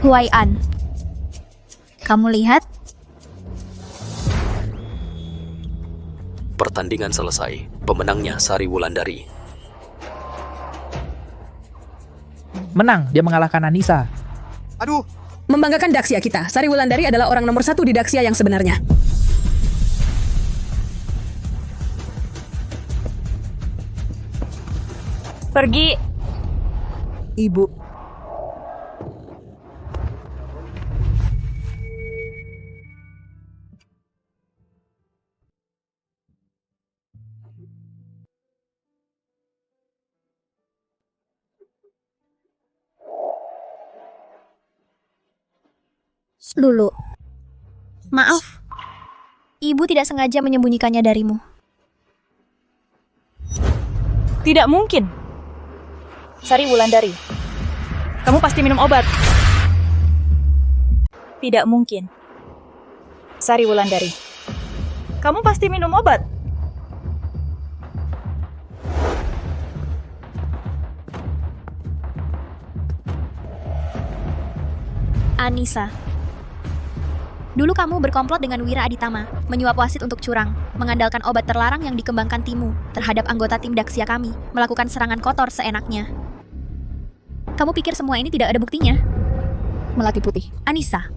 S1: Huai-an. Kamu lihat?
S7: Pertandingan selesai. Pemenangnya Sari Wulandari.
S20: Menang, dia mengalahkan Anissa.
S13: Aduh.
S21: Membanggakan Daxia kita. Sari Wulandari adalah orang nomor 1 di Daxia yang sebenarnya.
S5: Pergi.
S14: Ibu.
S1: Lulu. Maaf. Ibu tidak sengaja menyembunyikannya darimu.
S5: Tidak mungkin. Sari Wulandari, kamu pasti minum obat. Tidak mungkin. Sari Wulandari, kamu pasti minum obat.
S1: Anissa. Dulu kamu berkomplot dengan Wira Aditama, menyuap wasit untuk curang, mengandalkan obat terlarang yang dikembangkan timmu terhadap anggota tim Daxia kami, melakukan serangan kotor seenaknya. Kamu pikir semua ini tidak ada buktinya?
S9: Melati Putih.
S1: Anissa.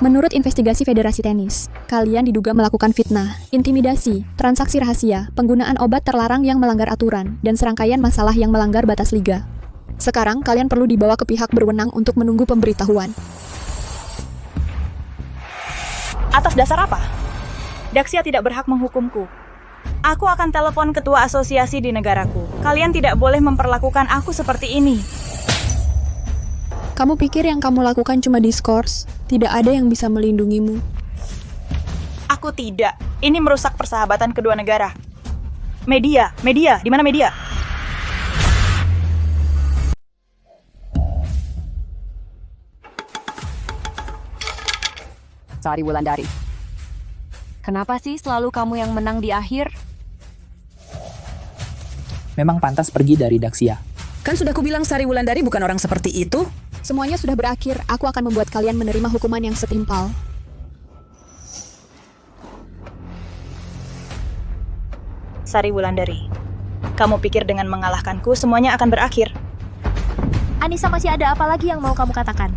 S9: Menurut investigasi Federasi Tenis, kalian diduga melakukan fitnah, intimidasi, transaksi rahasia, penggunaan obat terlarang yang melanggar aturan, dan serangkaian masalah yang melanggar batas liga. Sekarang kalian perlu dibawa ke pihak berwenang untuk menunggu pemberitahuan.
S5: Atas dasar apa? Daxia tidak berhak menghukumku. Aku akan telepon ketua asosiasi di negaraku. Kalian tidak boleh memperlakukan aku seperti ini.
S9: Kamu pikir yang kamu lakukan cuma diskors? Tidak ada yang bisa melindungimu.
S5: Aku tidak. Ini merusak persahabatan kedua negara. Media, di mana media?
S2: Sari Wulandari. Kenapa sih selalu kamu yang menang di akhir?
S20: Memang pantas pergi dari Daxia.
S21: Kan sudah kubilang Sari Wulandari bukan orang seperti itu.
S9: Semuanya sudah berakhir, aku akan membuat kalian menerima hukuman yang setimpal.
S5: Sari Wulandari, kamu pikir dengan mengalahkanku semuanya akan berakhir?
S1: Anissa, masih ada apa lagi yang mau kamu katakan?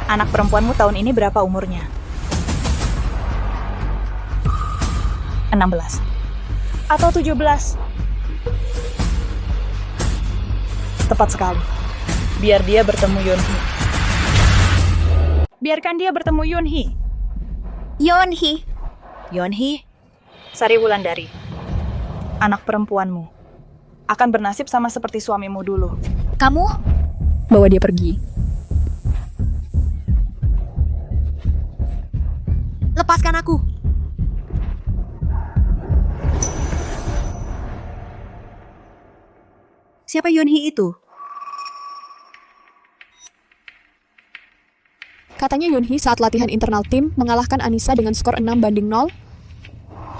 S5: Anak perempuanmu tahun ini berapa umurnya? 16 atau 17? Tepat sekali. Biar dia bertemu Yonhee. Biarkan dia bertemu Yonhee. Yonhee? Sari Wulandari, anak perempuanmu akan bernasib sama seperti suamimu dulu.
S1: Kamu?
S9: Bawa dia pergi.
S14: Lepaskan aku. Siapa Yonhee itu?
S9: Katanya Yonhee saat latihan internal tim mengalahkan Anissa dengan skor 6-0.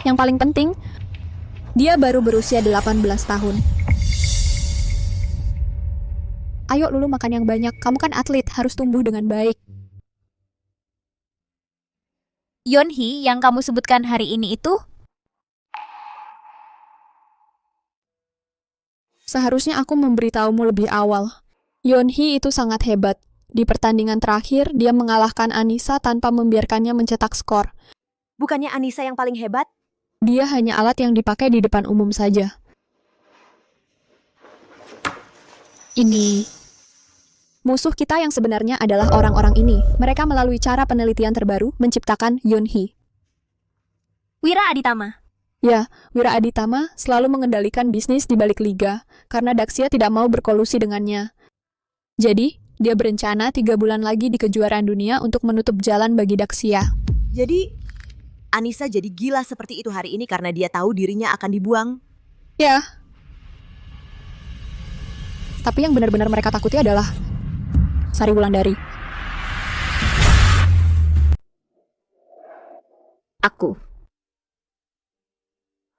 S9: Yang paling penting, dia baru berusia 18 tahun. Ayo Lulu, makan yang banyak. Kamu kan atlet, harus tumbuh dengan baik.
S1: Yonhee yang kamu sebutkan hari ini itu?
S9: Seharusnya aku memberitahumu lebih awal. Yonhee itu sangat hebat. Di pertandingan terakhir, dia mengalahkan Anissa tanpa membiarkannya mencetak skor.
S14: Bukannya Anissa yang paling hebat?
S9: Dia hanya alat yang dipakai di depan umum saja. Ini. Musuh kita yang sebenarnya adalah orang-orang ini. Mereka melalui cara penelitian terbaru menciptakan Yonhee.
S1: Wira Aditama.
S9: Ya, Wira Aditama selalu mengendalikan bisnis di balik liga, karena Daxia tidak mau berkolusi dengannya. Jadi, dia berencana 3 bulan lagi di kejuaraan dunia untuk menutup jalan bagi Daxia.
S14: Jadi, Anissa jadi gila seperti itu hari ini karena dia tahu dirinya akan dibuang?
S9: Ya. Tapi yang benar-benar mereka takuti adalah Sari Wulandari.
S1: Aku.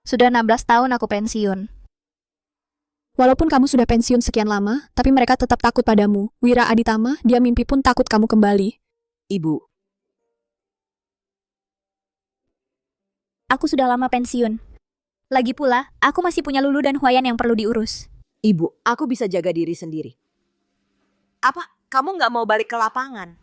S1: Sudah 16 tahun aku pensiun.
S9: Walaupun kamu sudah pensiun sekian lama, tapi mereka tetap takut padamu. Wira Aditama, dia mimpi pun takut kamu kembali.
S14: Ibu,
S1: Aku sudah lama pensiun. Lagi pula, aku masih punya Lulu dan Huayan yang perlu diurus.
S14: Ibu, aku bisa jaga diri sendiri. Apa? Kamu nggak mau balik ke lapangan?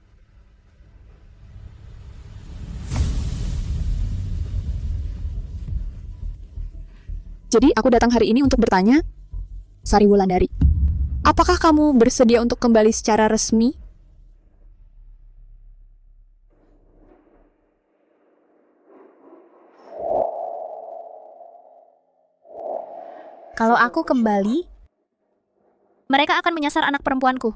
S9: Jadi aku datang hari ini untuk bertanya, Sari Wulandari, apakah kamu bersedia untuk kembali secara resmi?
S1: Kalau aku kembali, mereka akan menyasar anak perempuanku.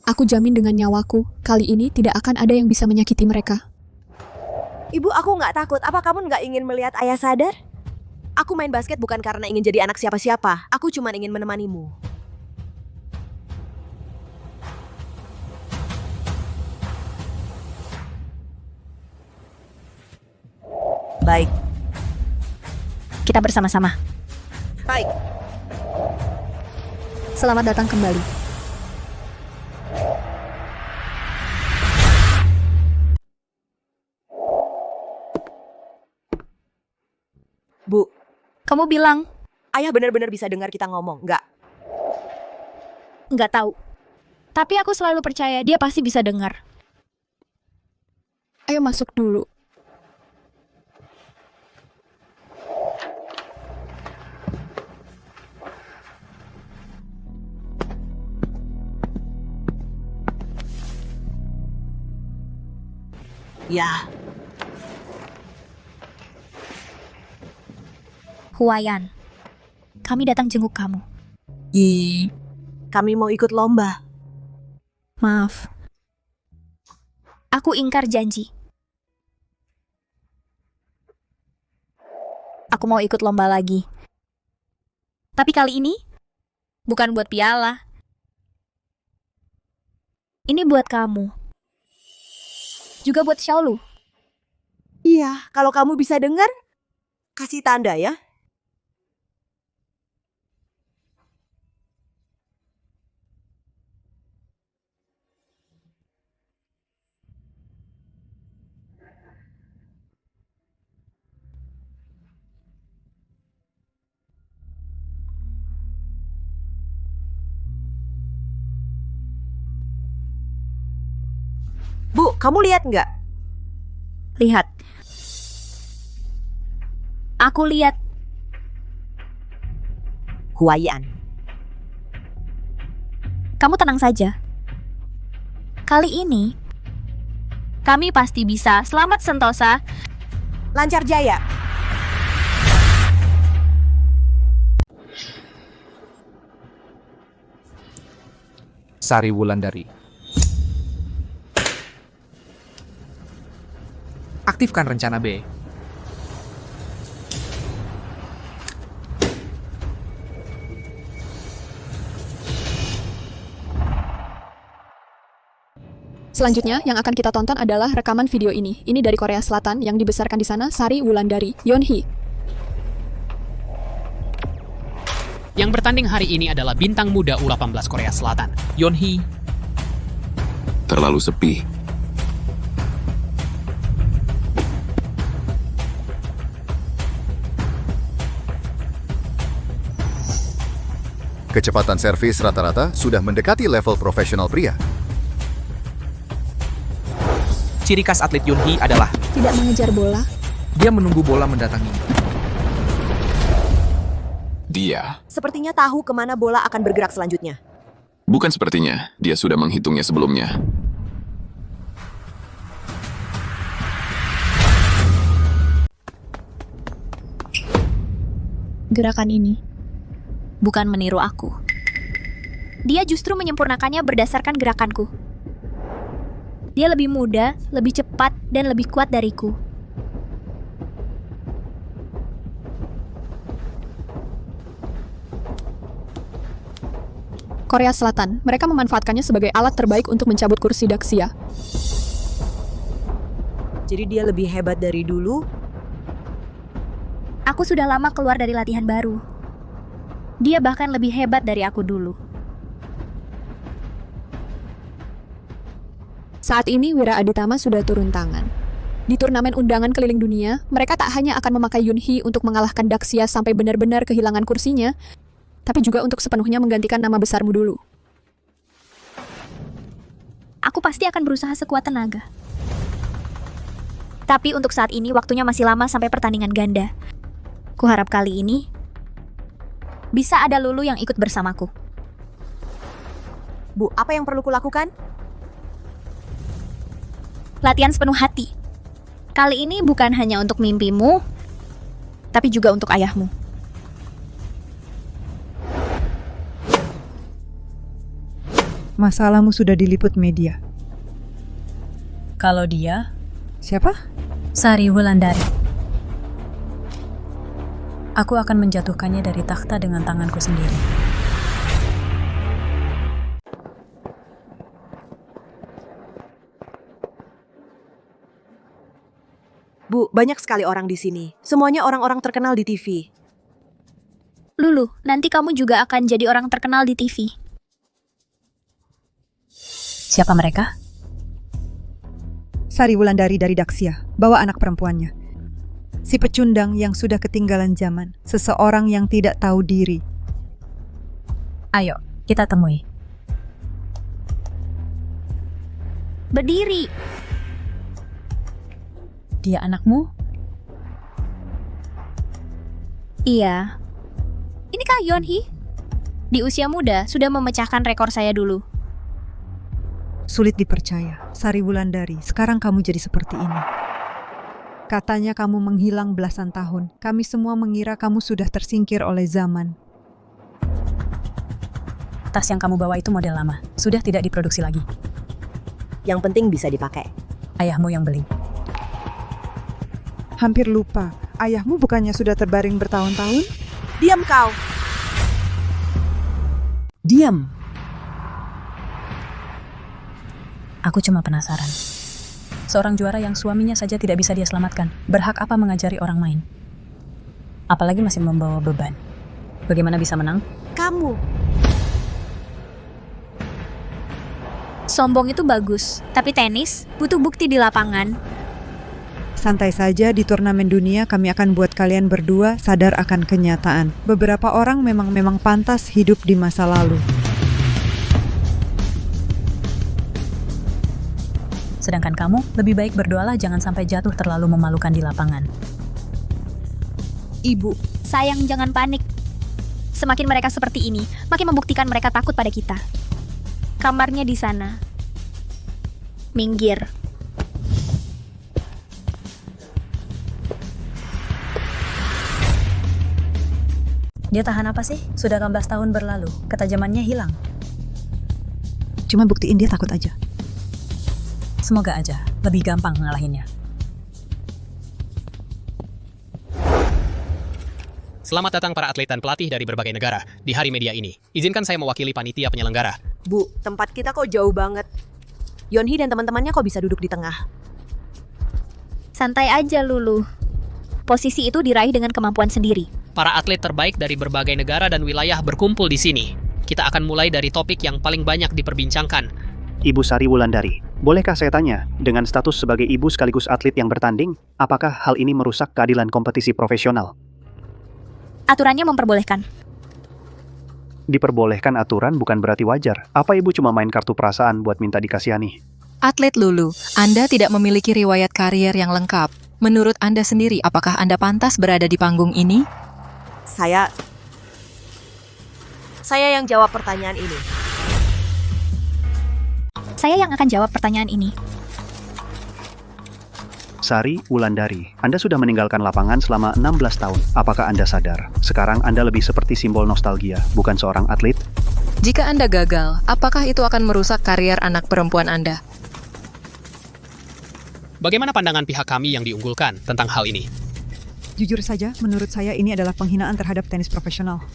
S9: Aku jamin dengan nyawaku, kali ini tidak akan ada yang bisa menyakiti mereka.
S14: Ibu, aku nggak takut. Apa kamu nggak ingin melihat ayah sadar? Aku main basket bukan karena ingin jadi anak siapa-siapa. Aku cuma ingin menemanimu. Baik.
S1: Kita bersama-sama.
S14: Baik.
S9: Selamat datang kembali.
S14: Bu,
S1: kamu bilang
S14: ayah benar-benar bisa dengar kita ngomong, nggak?
S1: Nggak tahu. Tapi aku selalu percaya dia pasti bisa dengar.
S9: Ayo masuk dulu.
S14: Ya.
S1: Huayan, kami datang jenguk kamu.
S14: Kami mau ikut lomba.
S1: Maaf. Aku ingkar janji. Aku mau ikut lomba lagi. Tapi kali ini, bukan buat piala. Ini buat kamu. Juga buat Xiaolu.
S14: Iya, kalau kamu bisa dengar, kasih tanda ya. Bu, kamu lihat nggak?
S1: Lihat. Aku lihat.
S14: Huayan.
S1: Kamu tenang saja. Kali ini, kami pasti bisa. Selamat Sentosa.
S14: Lancar jaya.
S10: Sari Wulandari. Aktifkan rencana B.
S9: Selanjutnya, yang akan kita tonton adalah rekaman video ini. Ini dari Korea Selatan yang dibesarkan di sana, Sari Wulandari, Yeonhee.
S22: Yang bertanding hari ini adalah bintang muda U18 Korea Selatan, Yeonhee.
S17: Terlalu sepi.
S23: Kecepatan servis rata-rata sudah mendekati level profesional pria.
S10: Ciri khas atlet Yeonhee adalah
S9: tidak mengejar bola.
S10: Dia menunggu bola mendatanginya.
S17: Dia.
S14: Sepertinya tahu kemana bola akan bergerak selanjutnya.
S17: Bukan sepertinya, dia sudah menghitungnya sebelumnya.
S1: Gerakan ini bukan meniru aku. Dia justru menyempurnakannya berdasarkan gerakanku. Dia lebih muda, lebih cepat, dan lebih kuat dariku.
S9: Korea Selatan, mereka memanfaatkannya sebagai alat terbaik untuk mencabut kursi Daxia.
S14: Jadi dia lebih hebat dari dulu?
S1: Aku sudah lama keluar dari latihan baru. Dia bahkan lebih hebat dari aku dulu.
S9: Saat ini Wira Aditama sudah turun tangan. Di turnamen undangan keliling dunia, mereka tak hanya akan memakai Yunhee untuk mengalahkan Daxia sampai benar-benar kehilangan kursinya, tapi juga untuk sepenuhnya menggantikan nama besarmu dulu.
S1: Aku pasti akan berusaha sekuat tenaga. Tapi untuk saat ini waktunya masih lama sampai pertandingan ganda. Kuharap kali ini bisa ada Lulu yang ikut bersamaku.
S14: Bu, apa yang perlu kulakukan?
S1: Latihan sepenuh hati. Kali ini bukan hanya untuk mimpimu, tapi juga untuk ayahmu.
S6: Masalahmu sudah diliput media.
S5: Kalau dia,
S6: Siapa?
S5: Sari Wulandari. Aku akan menjatuhkannya dari takhta dengan tanganku sendiri.
S14: Bu, banyak sekali orang di sini. Semuanya orang-orang terkenal di TV.
S1: Lulu, nanti kamu juga akan jadi orang terkenal di TV.
S5: Siapa mereka?
S6: Sari Wulandari dari Daxia, bawa anak perempuannya. Si pecundang yang sudah ketinggalan zaman, seseorang yang tidak tahu diri.
S5: Ayo, kita temui.
S1: Berdiri.
S5: Dia anakmu?
S1: Iya. Inikah Yonhee? Di usia muda sudah memecahkan rekor saya dulu.
S6: Sulit dipercaya, Sari Wulandari, sekarang kamu jadi seperti ini. Katanya kamu menghilang belasan tahun. Kami semua mengira kamu sudah tersingkir oleh zaman.
S5: Tas yang kamu bawa itu model lama, sudah tidak diproduksi lagi.
S14: Yang penting bisa dipakai.
S5: Ayahmu yang beli.
S6: Hampir lupa, ayahmu bukannya sudah terbaring bertahun-tahun?
S14: Diam kau!
S6: Diam!
S5: Aku cuma penasaran. Seorang juara yang suaminya saja tidak bisa dia selamatkan, berhak apa mengajari orang main? Apalagi masih membawa beban. Bagaimana bisa menang?
S14: Kamu!
S1: Sombong itu bagus, tapi tenis butuh bukti di lapangan.
S6: Santai saja, di turnamen dunia kami akan buat kalian berdua sadar akan kenyataan. Beberapa orang memang pantas hidup di masa lalu.
S5: Sedangkan kamu, lebih baik berdoalah jangan sampai jatuh terlalu memalukan di lapangan.
S1: Ibu, sayang jangan panik. Semakin mereka seperti ini, makin membuktikan mereka takut pada kita. Kamarnya di sana. Minggir.
S5: Dia tahan apa sih? Sudah 16 tahun berlalu, ketajamannya hilang.
S6: Cuma buktiin dia takut aja.
S5: Semoga aja lebih gampang ngalahinnya.
S22: Selamat datang para atlet dan pelatih dari berbagai negara di hari media ini. Izinkan saya mewakili panitia penyelenggara.
S14: Bu, tempat kita kok jauh banget. Yonhee dan teman-temannya kok bisa duduk di tengah?
S1: Santai aja, Lulu. Posisi itu diraih dengan kemampuan sendiri.
S22: Para atlet terbaik dari berbagai negara dan wilayah berkumpul di sini. Kita akan mulai dari topik yang paling banyak diperbincangkan.
S8: Ibu Sari Wulandari, bolehkah saya tanya, dengan status sebagai ibu sekaligus atlet yang bertanding, apakah hal ini merusak keadilan kompetisi profesional?
S1: Aturannya memperbolehkan.
S8: Diperbolehkan aturan bukan berarti wajar. Apa ibu cuma main kartu perasaan buat minta dikasihani?
S15: Atlet Lulu, Anda tidak memiliki riwayat karier yang lengkap. Menurut Anda sendiri, apakah Anda pantas berada di panggung ini?
S14: Saya yang jawab pertanyaan ini.
S1: Saya yang akan jawab pertanyaan ini.
S8: Sari Wulandari, Anda sudah meninggalkan lapangan selama 16 tahun. Apakah Anda sadar? Sekarang Anda lebih seperti simbol nostalgia, bukan seorang atlet?
S15: Jika Anda gagal, apakah itu akan merusak karier anak perempuan Anda?
S22: Bagaimana pandangan pihak kami yang diunggulkan tentang hal ini?
S6: Jujur saja, menurut saya ini adalah penghinaan terhadap tenis profesional.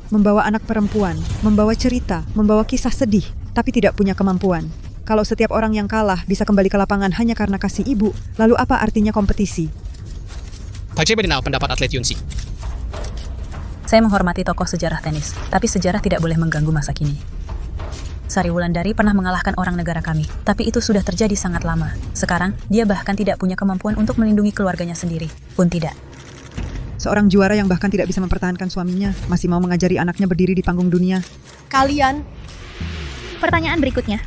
S6: Membawa anak perempuan, membawa cerita, membawa kisah sedih, tapi tidak punya kemampuan. Kalau setiap orang yang kalah bisa kembali ke lapangan hanya karena kasih ibu, lalu apa artinya kompetisi?
S22: Bagaimana pendapat atlet Yunsi?
S4: Saya menghormati tokoh sejarah tenis, tapi sejarah tidak boleh mengganggu masa kini. Sari Wulandari pernah mengalahkan orang negara kami, tapi itu sudah terjadi sangat lama. Sekarang, dia bahkan tidak punya kemampuan untuk melindungi keluarganya sendiri, pun tidak.
S6: Seorang juara yang bahkan tidak bisa mempertahankan suaminya, masih mau mengajari anaknya berdiri di panggung dunia.
S14: Kalian...
S1: Pertanyaan berikutnya.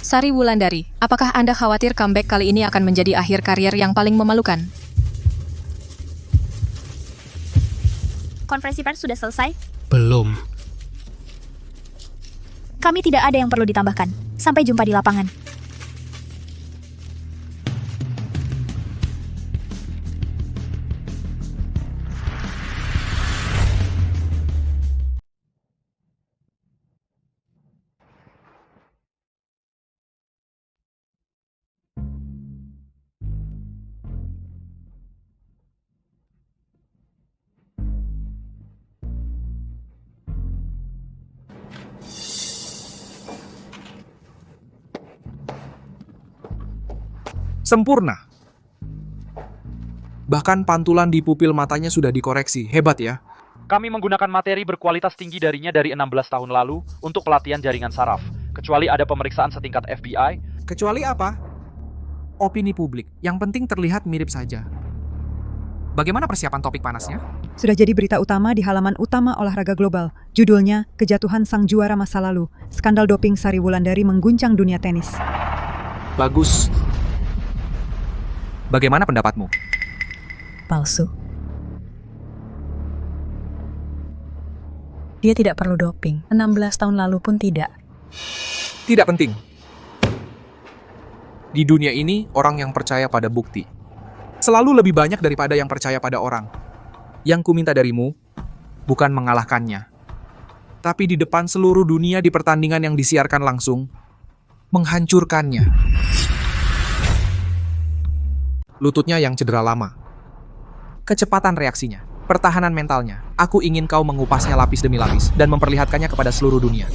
S15: Sari Wulandari, apakah Anda khawatir comeback kali ini akan menjadi akhir karier yang paling memalukan?
S1: Konferensi pers sudah selesai?
S22: Belum.
S1: Kami tidak ada yang perlu ditambahkan. Sampai jumpa di lapangan.
S10: Sempurna. Bahkan pantulan di pupil matanya sudah dikoreksi. Hebat ya.
S16: Kami menggunakan materi berkualitas tinggi darinya dari 16 tahun lalu untuk pelatihan jaringan saraf. Kecuali ada pemeriksaan setingkat FBI.
S10: Kecuali apa? Opini publik. Yang penting terlihat mirip saja. Bagaimana persiapan topik panasnya?
S6: Sudah jadi berita utama di halaman utama olahraga global. Judulnya, Kejatuhan Sang Juara Masa Lalu. Skandal doping Sari Wulandari mengguncang dunia tenis.
S10: Bagus. Bagaimana pendapatmu?
S4: Palsu. Dia tidak perlu doping. 16 tahun lalu pun tidak.
S10: Tidak penting. Di dunia ini, orang yang percaya pada bukti selalu lebih banyak daripada yang percaya pada orang. Yang kuminta darimu, bukan mengalahkannya, tapi di depan seluruh dunia di pertandingan yang disiarkan langsung, menghancurkannya. Lututnya yang cedera lama. Kecepatan reaksinya, pertahanan mentalnya. Aku ingin kau mengupasnya lapis demi lapis dan memperlihatkannya kepada seluruh dunia.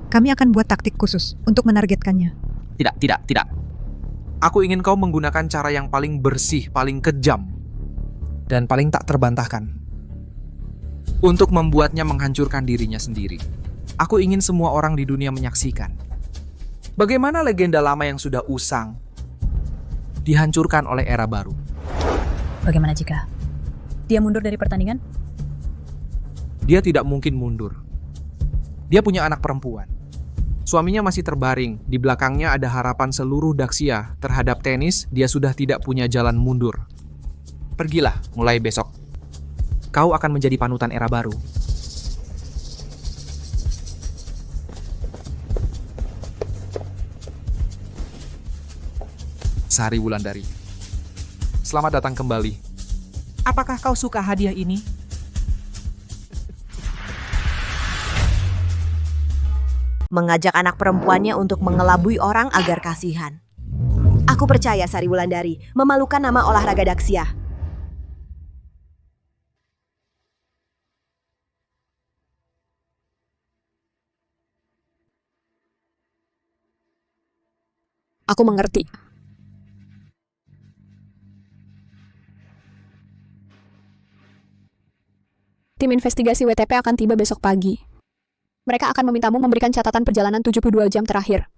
S6: Kami akan buat taktik khusus untuk menargetkannya.
S10: Tidak. Aku ingin kau menggunakan cara yang paling bersih, paling kejam, dan paling tak terbantahkan. Untuk membuatnya menghancurkan dirinya sendiri. Aku ingin semua orang di dunia menyaksikan bagaimana legenda lama yang sudah usang dihancurkan oleh era baru.
S4: Bagaimana jika dia mundur dari pertandingan?
S10: Dia tidak mungkin mundur. Dia punya anak perempuan. Suaminya masih terbaring. Di belakangnya ada harapan seluruh Daxia. Terhadap tenis, dia sudah tidak punya jalan mundur. Pergilah mulai besok. Kau akan menjadi panutan era baru. Sari Wulandari, selamat datang kembali. Apakah kau suka hadiah ini?
S14: Mengajak anak perempuannya untuk mengelabui orang agar kasihan. Aku percaya Sari Wulandari memalukan nama olahraga Daxia.
S9: Aku mengerti. Tim investigasi WTP akan tiba besok pagi. Mereka akan memintamu memberikan catatan perjalanan 72 jam terakhir.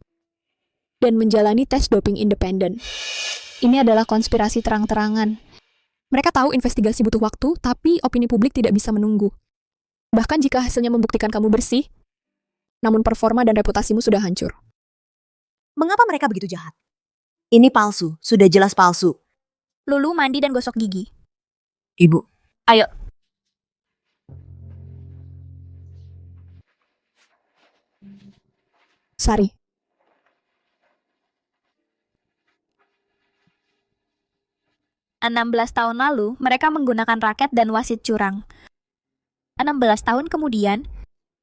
S9: Dan menjalani tes doping independen. Ini adalah konspirasi terang-terangan. Mereka tahu investigasi butuh waktu, tapi opini publik tidak bisa menunggu. Bahkan jika hasilnya membuktikan kamu bersih, namun performa dan reputasimu sudah hancur.
S14: Mengapa mereka begitu jahat? Ini palsu, sudah jelas palsu.
S1: Lulu mandi dan gosok gigi.
S4: Ibu.
S1: Ayo.
S9: Sari.
S1: Enam 16 tahun lalu, mereka menggunakan raket dan wasit curang. 16 tahun kemudian,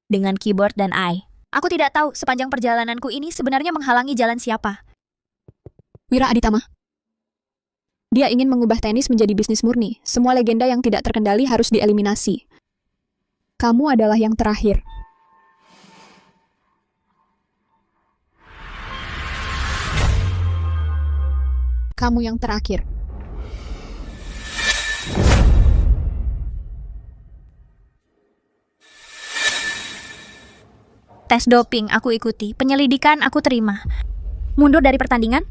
S1: dengan keyboard dan eye. Aku tidak tahu sepanjang perjalananku ini sebenarnya menghalangi jalan siapa.
S9: Wira Aditama. Dia ingin mengubah tenis menjadi bisnis murni. Semua legenda yang tidak terkendali harus dieliminasi. Kamu adalah yang terakhir. kamu yang terakhir.
S1: Tes doping aku ikuti, penyelidikan aku terima. Mundur dari pertandingan?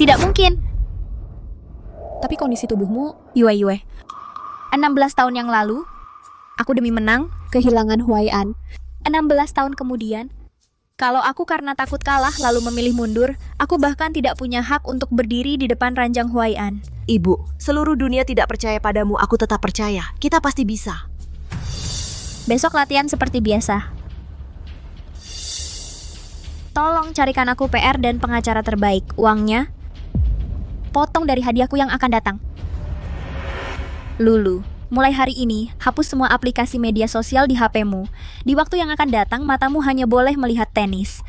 S1: Tidak mungkin.
S9: Tapi kondisi tubuhmu...
S1: Yue. 16 tahun yang lalu, aku demi menang,
S9: kehilangan Huai'an.
S1: 16 tahun kemudian, kalau aku karena takut kalah lalu memilih mundur, aku bahkan tidak punya hak untuk berdiri di depan ranjang Huai'an.
S14: Ibu, seluruh dunia tidak percaya padamu, aku tetap percaya. Kita pasti bisa.
S1: Besok latihan seperti biasa. Tolong carikan aku PR dan pengacara terbaik. Uangnya, potong dari hadiahku yang akan datang. Lulu, mulai hari ini, hapus semua aplikasi media sosial di HP-mu. Di waktu yang akan datang, matamu hanya boleh melihat tenis.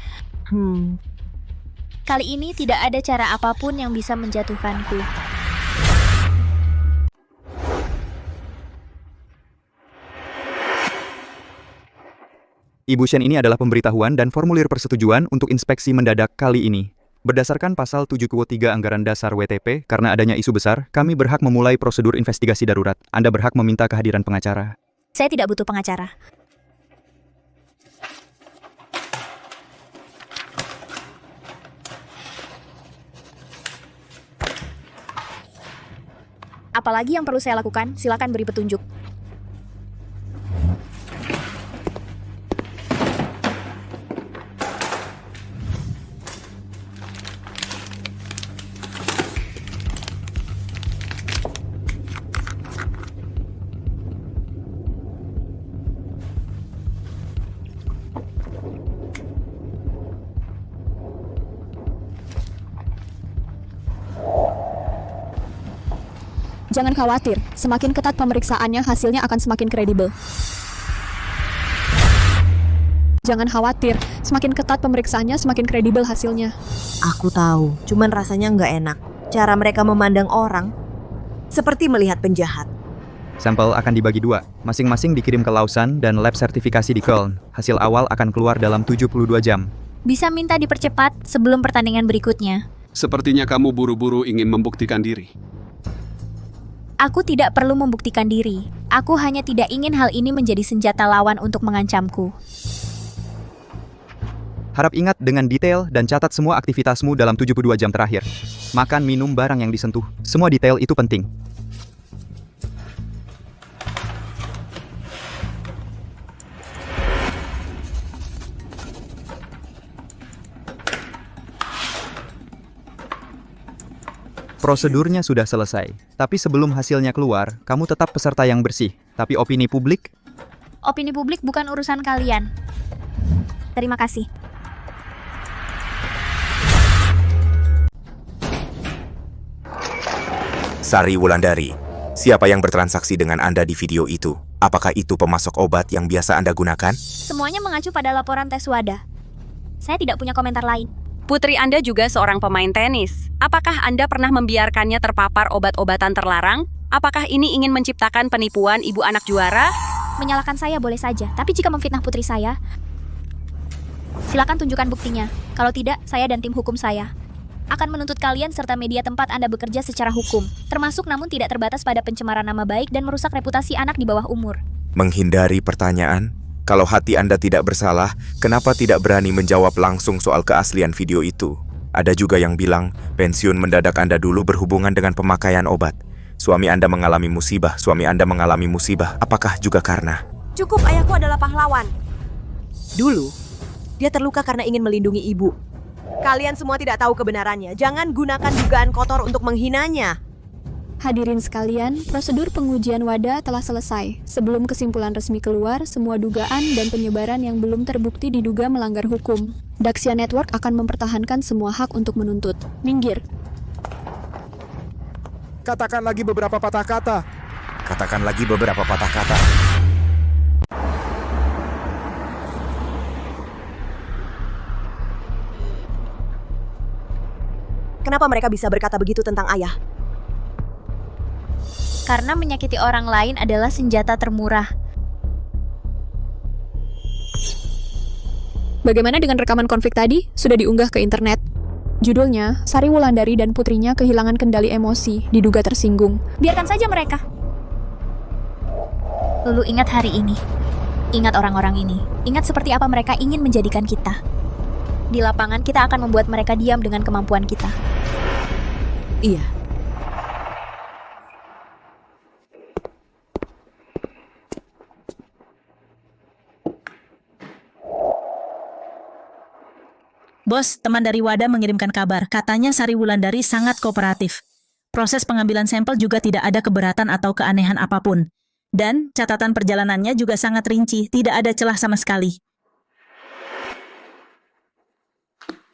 S1: Kali ini tidak ada cara apapun yang bisa menjatuhkanku.
S13: Ibu Shen, ini adalah pemberitahuan dan formulir persetujuan untuk inspeksi mendadak kali ini. Berdasarkan pasal 7 Kuo 3 Anggaran Dasar WTP, karena adanya isu besar, kami berhak memulai prosedur investigasi darurat. Anda berhak meminta kehadiran pengacara.
S1: Saya tidak butuh pengacara. Apalagi yang perlu saya lakukan? Silakan beri petunjuk.
S9: Jangan khawatir, semakin ketat pemeriksaannya, hasilnya akan semakin kredibel. Jangan khawatir, semakin ketat pemeriksaannya, semakin kredibel hasilnya.
S14: Aku tahu, cuman rasanya nggak enak. Cara mereka memandang orang seperti melihat penjahat.
S13: Sampel akan dibagi dua, masing-masing dikirim ke Lausanne dan lab sertifikasi di Köln. Hasil awal akan keluar dalam 72 jam.
S1: Bisa minta dipercepat sebelum pertandingan berikutnya.
S17: Sepertinya kamu buru-buru ingin membuktikan diri.
S1: Aku tidak perlu membuktikan diri. Aku hanya tidak ingin hal ini menjadi senjata lawan untuk mengancamku.
S13: Harap ingat dengan detail dan catat semua aktivitasmu dalam 72 jam terakhir. Makan, minum, barang yang disentuh. Semua detail itu penting. Prosedurnya sudah selesai, tapi sebelum hasilnya keluar, kamu tetap peserta yang bersih. Tapi opini publik?
S1: Opini publik bukan urusan kalian. Terima kasih.
S11: Sari Wulandari, siapa yang bertransaksi dengan Anda di video itu? Apakah itu pemasok obat yang biasa Anda gunakan?
S1: Semuanya mengacu pada laporan tes WADA. Saya tidak punya komentar lain.
S2: Putri Anda juga seorang pemain tenis. Apakah Anda pernah membiarkannya terpapar obat-obatan terlarang? Apakah ini ingin menciptakan penipuan ibu anak juara?
S1: Menyalahkan saya boleh saja, tapi jika memfitnah putri saya, silakan tunjukkan buktinya. Kalau tidak, saya dan tim hukum saya akan menuntut kalian serta media tempat Anda bekerja secara hukum, termasuk namun tidak terbatas pada pencemaran nama baik dan merusak reputasi anak di bawah umur.
S11: Menghindari pertanyaan? Kalau hati Anda tidak bersalah, kenapa tidak berani menjawab langsung soal keaslian video itu? Ada juga yang bilang, pensiun mendadak Anda dulu berhubungan dengan pemakaian obat. Suami Anda mengalami musibah, apakah juga karena?
S14: Cukup, ayahku adalah pahlawan. Dulu, dia terluka karena ingin melindungi ibu. Kalian semua tidak tahu kebenarannya. Jangan gunakan dugaan kotor untuk menghinanya.
S9: Hadirin sekalian, prosedur pengujian WADA telah selesai. Sebelum kesimpulan resmi keluar, semua dugaan dan penyebaran yang belum terbukti diduga melanggar hukum. Daxia Network akan mempertahankan semua hak untuk menuntut. Minggir.
S3: Katakan lagi beberapa patah kata.
S11: Katakan lagi beberapa patah kata.
S14: Kenapa mereka bisa berkata begitu tentang ayah?
S1: Karena menyakiti orang lain adalah senjata termurah.
S9: Bagaimana dengan rekaman konflik tadi? Sudah diunggah ke internet. Judulnya, Sari Wulandari dan putrinya kehilangan kendali emosi, diduga tersinggung.
S1: Biarkan saja mereka. Lulu, ingat hari ini. Ingat orang-orang ini. Ingat seperti apa mereka ingin menjadikan kita. Di lapangan kita akan membuat mereka diam dengan kemampuan kita.
S14: Iya.
S12: Bos, teman dari Wada mengirimkan kabar. Katanya Sari Wulandari sangat kooperatif. Proses pengambilan sampel juga tidak ada keberatan atau keanehan apapun. Dan catatan perjalanannya juga sangat rinci, tidak ada celah sama sekali.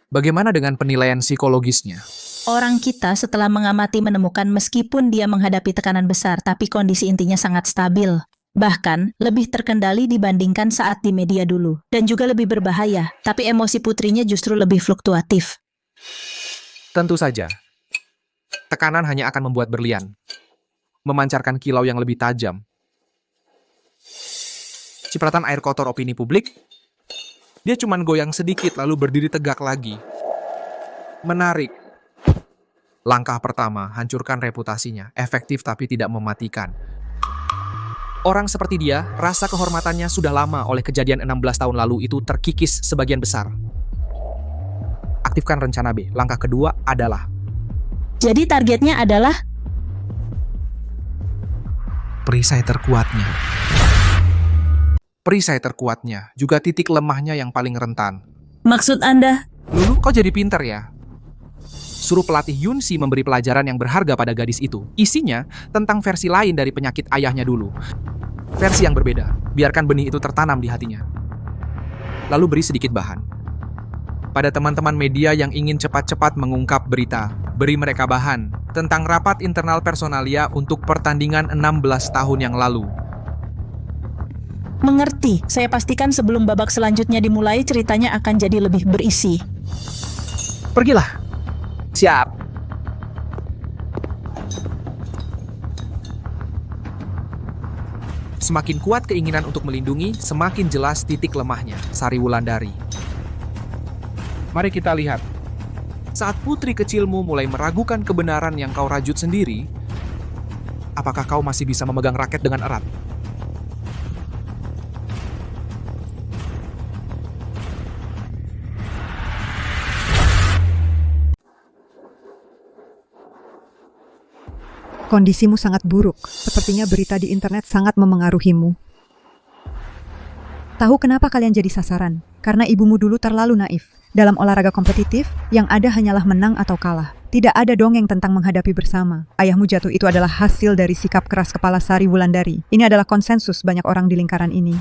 S10: Bagaimana dengan penilaian psikologisnya?
S12: Orang kita setelah mengamati menemukan meskipun dia menghadapi tekanan besar, tapi kondisi intinya sangat stabil. Bahkan, lebih terkendali dibandingkan saat di media dulu. Dan juga lebih berbahaya, tapi emosi putrinya justru lebih fluktuatif.
S10: Tentu saja. Tekanan hanya akan membuat berlian. Memancarkan kilau yang lebih tajam. Cipratan air kotor opini publik. Dia cuman goyang sedikit lalu berdiri tegak lagi. Menarik. Langkah pertama, hancurkan reputasinya. Efektif tapi tidak mematikan. Orang seperti dia, rasa kehormatannya sudah lama oleh kejadian 16 tahun lalu itu terkikis sebagian besar. Aktifkan rencana B. Langkah kedua adalah...
S12: Jadi targetnya adalah...
S10: perisai terkuatnya. Perisai terkuatnya, juga titik lemahnya yang paling rentan.
S12: Maksud Anda?
S10: Lulu, kau jadi pinter ya? Suruh pelatih Yunsi memberi pelajaran yang berharga pada gadis itu. Isinya tentang versi lain dari penyakit ayahnya dulu. Versi yang berbeda. Biarkan benih itu tertanam di hatinya. Lalu beri sedikit bahan. Pada teman-teman media yang ingin cepat-cepat mengungkap berita, beri mereka bahan tentang rapat internal personalia untuk pertandingan 16 tahun yang lalu.
S12: Mengerti. Saya pastikan sebelum babak selanjutnya dimulai, ceritanya akan jadi lebih berisi.
S10: Pergilah. Siap. Semakin kuat keinginan untuk melindungi, semakin jelas titik lemahnya, Sari Wulandari. Mari kita lihat. Saat putri kecilmu mulai meragukan kebenaran yang kau rajut sendiri, apakah kau masih bisa memegang raket dengan erat?
S6: Kondisimu sangat buruk. Sepertinya berita di internet sangat memengaruhimu. Tahu kenapa kalian jadi sasaran? Karena ibumu dulu terlalu naif. Dalam olahraga kompetitif, yang ada hanyalah menang atau kalah. Tidak ada dongeng tentang menghadapi bersama. Ayahmu jatuh itu adalah hasil dari sikap keras kepala Sari Wulandari. Ini adalah konsensus banyak orang di lingkaran ini.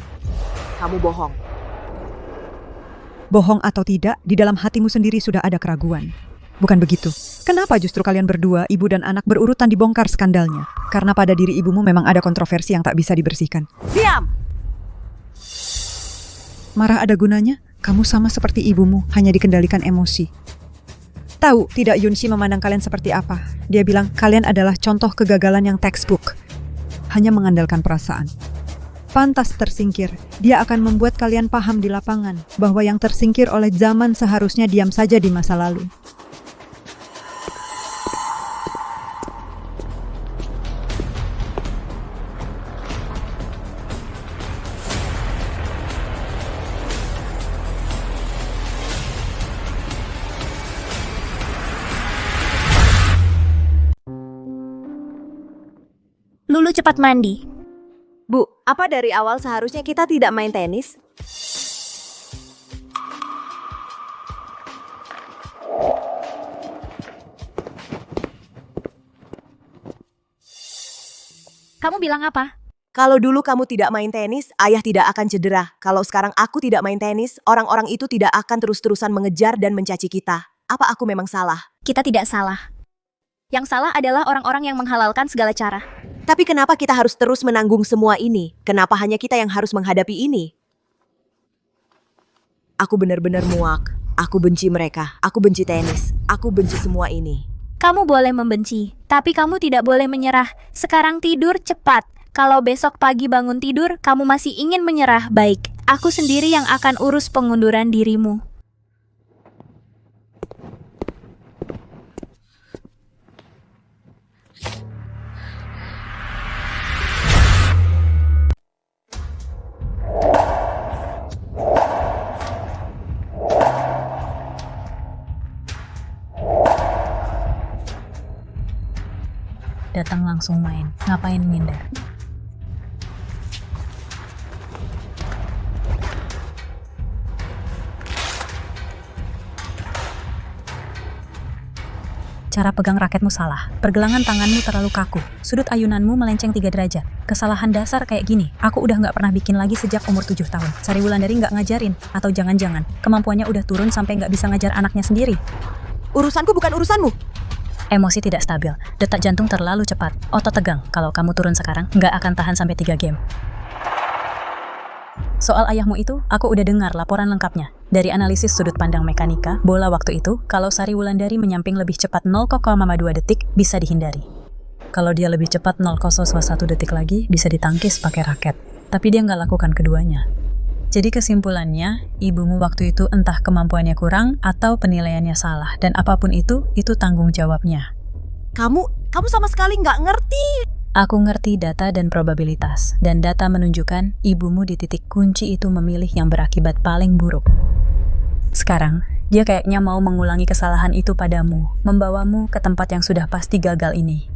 S14: Kamu bohong.
S6: Bohong atau tidak, di dalam hatimu sendiri sudah ada keraguan. Bukan begitu? Kenapa justru kalian berdua, ibu dan anak, berurutan dibongkar skandalnya? Karena pada diri ibumu memang ada kontroversi yang tak bisa dibersihkan.
S14: Diam!
S6: Marah ada gunanya? Kamu sama seperti ibumu, hanya dikendalikan emosi. Tahu tidak Yunsi memandang kalian seperti apa? Dia bilang kalian adalah contoh kegagalan yang textbook. Hanya mengandalkan perasaan. Pantas tersingkir. Dia akan membuat kalian paham di lapangan bahwa yang tersingkir oleh zaman seharusnya diam saja di masa lalu.
S1: Lulu cepat mandi.
S14: Bu, apa dari awal seharusnya kita tidak main tenis?
S1: Kamu bilang apa?
S14: Kalau dulu kamu tidak main tenis, ayah tidak akan cedera. Kalau sekarang aku tidak main tenis, orang-orang itu tidak akan terus-terusan mengejar dan mencaci kita. Apa aku memang salah?
S1: Kita tidak salah. Yang salah adalah orang-orang yang menghalalkan segala cara.
S14: Tapi kenapa kita harus terus menanggung semua ini? Kenapa hanya kita yang harus menghadapi ini? Aku benar-benar muak. Aku benci mereka. Aku benci tenis. Aku benci semua ini.
S1: Kamu boleh membenci, tapi kamu tidak boleh menyerah. Sekarang tidur cepat. Kalau besok pagi bangun tidur, kamu masih ingin menyerah, baik. Aku sendiri yang akan urus pengunduran dirimu.
S4: datang langsung main. Ngapain minder? Cara pegang raketmu salah. Pergelangan tanganmu terlalu kaku. Sudut ayunanmu melenceng 3 derajat. Kesalahan dasar kayak gini, aku udah nggak pernah bikin lagi sejak umur 7 tahun. Sari Wulandari nggak ngajarin. Atau jangan-jangan, kemampuannya udah turun sampai nggak bisa ngajar anaknya sendiri.
S14: Urusanku bukan urusanmu.
S4: Emosi tidak stabil. Detak jantung terlalu cepat. Otot tegang. Kalau kamu turun sekarang, nggak akan tahan sampai 3 game. Soal ayahmu itu, aku udah dengar laporan lengkapnya. Dari analisis sudut pandang mekanika, bola waktu itu, kalau Sari Wulandari menyamping lebih cepat 0,2 detik, bisa dihindari. Kalau dia lebih cepat 0,1 detik lagi, bisa ditangkis pakai raket. Tapi dia nggak lakukan keduanya. Jadi kesimpulannya, ibumu waktu itu entah kemampuannya kurang atau penilaiannya salah. Dan apapun itu tanggung jawabnya.
S14: Kamu sama sekali nggak ngerti.
S4: Aku ngerti data dan probabilitas, dan data menunjukkan ibumu di titik kunci itu memilih yang berakibat paling buruk. Sekarang, dia kayaknya mau mengulangi kesalahan itu padamu, membawamu ke tempat yang sudah pasti gagal ini.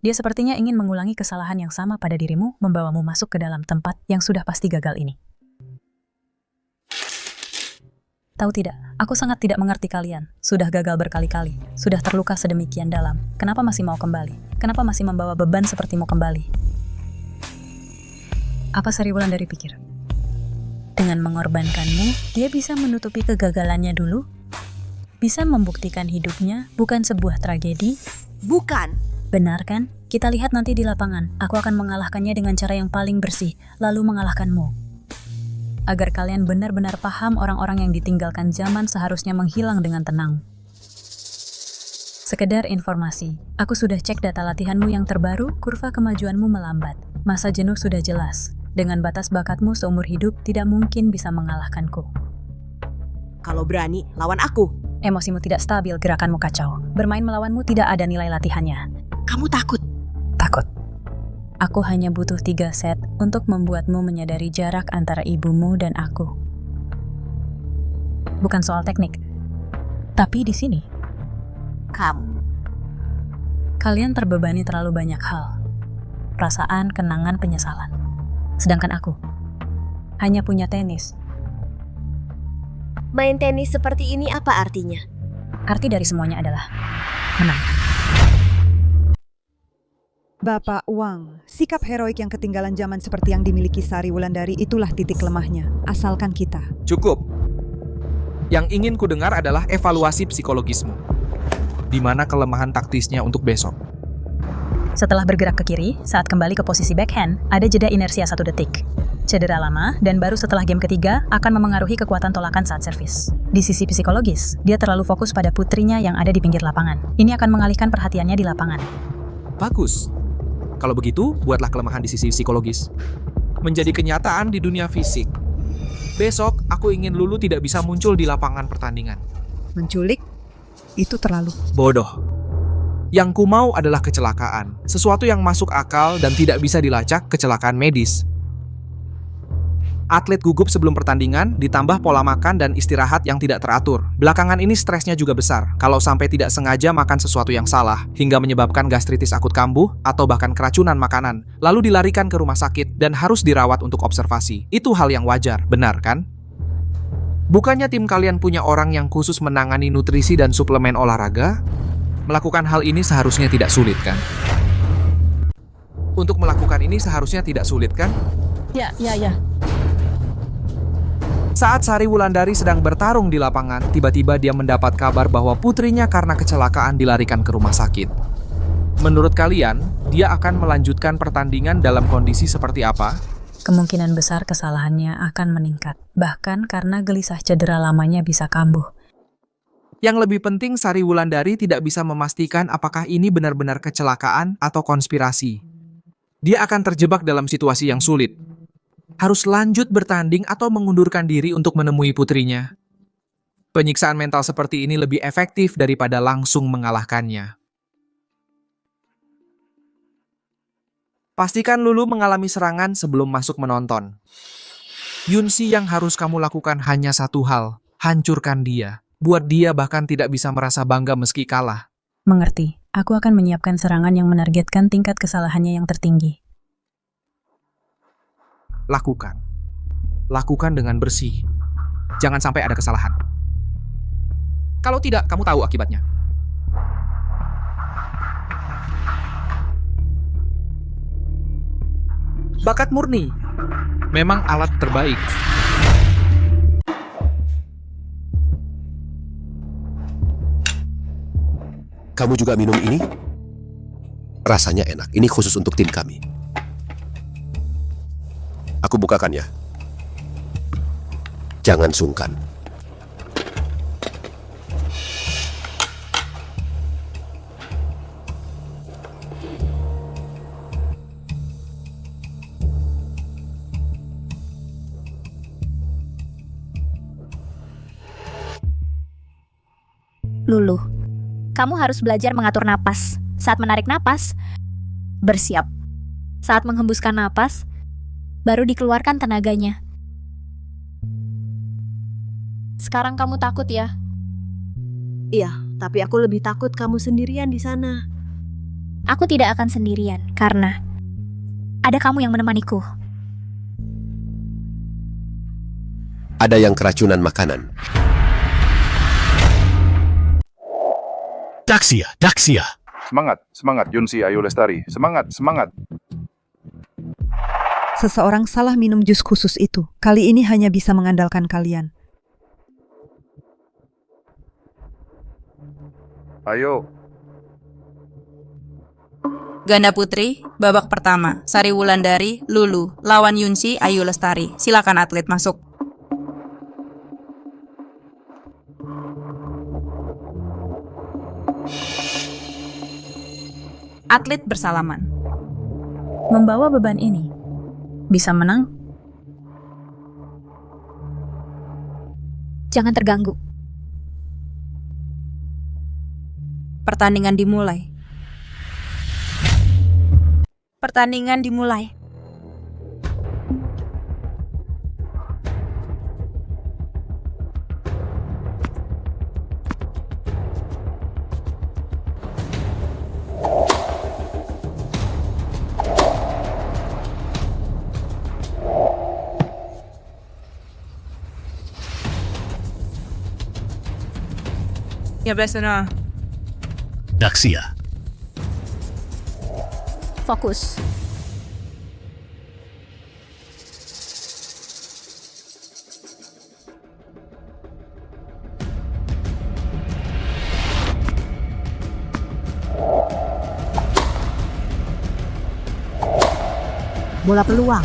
S4: Dia sepertinya ingin mengulangi kesalahan yang sama pada dirimu, membawamu masuk ke dalam tempat yang sudah pasti gagal ini. Tahu tidak, aku sangat tidak mengerti kalian. Sudah gagal berkali-kali, sudah terluka sedemikian dalam. Kenapa masih mau kembali? Kenapa masih membawa beban seperti mau kembali? Apa Sari Wulandari pikir? Dengan mengorbankanmu, dia bisa menutupi kegagalannya dulu? Bisa membuktikan hidupnya bukan sebuah tragedi?
S14: Bukan.
S4: Benar kan? Kita lihat nanti di lapangan. Aku akan mengalahkannya dengan cara yang paling bersih, lalu mengalahkanmu. Agar kalian benar-benar paham orang-orang yang ditinggalkan zaman seharusnya menghilang dengan tenang. Sekedar informasi, aku sudah cek data latihanmu yang terbaru, kurva kemajuanmu melambat. Masa jenuh sudah jelas. Dengan batas bakatmu seumur hidup, tidak mungkin bisa mengalahkanku.
S14: Kalau berani, lawan aku.
S4: Emosimu tidak stabil, gerakanmu kacau. Bermain melawanmu tidak ada nilai latihannya.
S14: Kamu takut?
S4: Takut. Aku hanya butuh 3 set untuk membuatmu menyadari jarak antara ibumu dan aku. Bukan soal teknik, tapi di sini. Kalian terbebani terlalu banyak hal. Perasaan, kenangan, penyesalan. Sedangkan aku hanya punya tenis.
S14: Main tenis seperti ini apa artinya?
S4: Arti dari semuanya adalah menang.
S6: Bapak Wang, sikap heroik yang ketinggalan zaman seperti yang dimiliki Sari Wulandari itulah titik lemahnya, asalkan kita.
S10: Cukup. Yang ingin ku dengar adalah evaluasi psikologismu. Di mana kelemahan taktisnya untuk besok?
S4: Setelah bergerak ke kiri, saat kembali ke posisi backhand, ada jeda inersia 1 detik. Cedera lama, dan baru setelah game ketiga akan memengaruhi kekuatan tolakan saat servis. Di sisi psikologis, dia terlalu fokus pada putrinya yang ada di pinggir lapangan. Ini akan mengalihkan perhatiannya di lapangan.
S10: Bagus. Kalau begitu, buatlah kelemahan di sisi psikologis menjadi kenyataan di dunia fisik. Besok, aku ingin Lulu tidak bisa muncul di lapangan pertandingan.
S6: Menculik? Itu terlalu
S10: bodoh. Yang ku mau adalah kecelakaan. Sesuatu yang masuk akal dan tidak bisa dilacak, kecelakaan medis. Atlet gugup sebelum pertandingan, ditambah pola makan dan istirahat yang tidak teratur. Belakangan ini stresnya juga besar. Kalau sampai tidak sengaja makan sesuatu yang salah, hingga menyebabkan gastritis akut kambuh, atau bahkan keracunan makanan, lalu dilarikan ke rumah sakit dan harus dirawat untuk observasi. Itu hal yang wajar, benar kan? Bukannya tim kalian punya orang yang khusus menangani nutrisi dan suplemen olahraga? Melakukan hal ini seharusnya tidak sulit, kan? Untuk melakukan ini seharusnya tidak sulit, kan?
S12: Ya.
S10: Saat Sari Wulandari sedang bertarung di lapangan, tiba-tiba dia mendapat kabar bahwa putrinya karena kecelakaan dilarikan ke rumah sakit. Menurut kalian, dia akan melanjutkan pertandingan dalam kondisi seperti apa?
S4: Kemungkinan besar kesalahannya akan meningkat, bahkan karena gelisah cedera lamanya bisa kambuh.
S10: Yang lebih penting, Sari Wulandari tidak bisa memastikan apakah ini benar-benar kecelakaan atau konspirasi. Dia akan terjebak dalam situasi yang sulit. Harus lanjut bertanding atau mengundurkan diri untuk menemui putrinya. Penyiksaan mental seperti ini lebih efektif daripada langsung mengalahkannya. Pastikan Lulu mengalami serangan sebelum masuk menonton. Yunsi, yang harus kamu lakukan hanya satu hal, hancurkan dia. Buat dia bahkan tidak bisa merasa bangga meski kalah.
S4: Mengerti. Aku akan menyiapkan serangan yang menargetkan tingkat kesalahannya yang tertinggi.
S10: Lakukan. Lakukan dengan bersih. Jangan sampai ada kesalahan. Kalau tidak, kamu tahu akibatnya. Bakat murni. Memang alat terbaik.
S7: Kamu juga minum ini? Rasanya enak. Ini khusus untuk tim kami. Aku bukakan ya. Jangan sungkan.
S1: Lulu, kamu harus belajar mengatur napas. Saat menarik napas, bersiap. Saat menghembuskan napas, baru dikeluarkan tenaganya. Sekarang kamu takut ya?
S14: Iya, tapi aku lebih takut kamu sendirian di sana.
S1: Aku tidak akan sendirian, karena ada kamu yang menemaniku.
S7: Ada yang keracunan makanan.
S23: Daxia, Daxia.
S18: Semangat, semangat Yunsi Ayu Lestari. Semangat, semangat.
S6: Seseorang salah minum jus khusus itu. Kali ini hanya bisa mengandalkan kalian.
S18: Ayo.
S19: Ganda putri, babak pertama. Sari Wulandari, Lulu, lawan Yunsi Ayu Lestari. Silakan atlet masuk. Atlet bersalaman.
S4: Membawa beban ini. Bisa menang?
S1: Jangan terganggu.
S19: Pertandingan dimulai. Pertandingan dimulai. Ya benar.
S23: Daxia.
S1: Fokus.
S14: Bola peluang.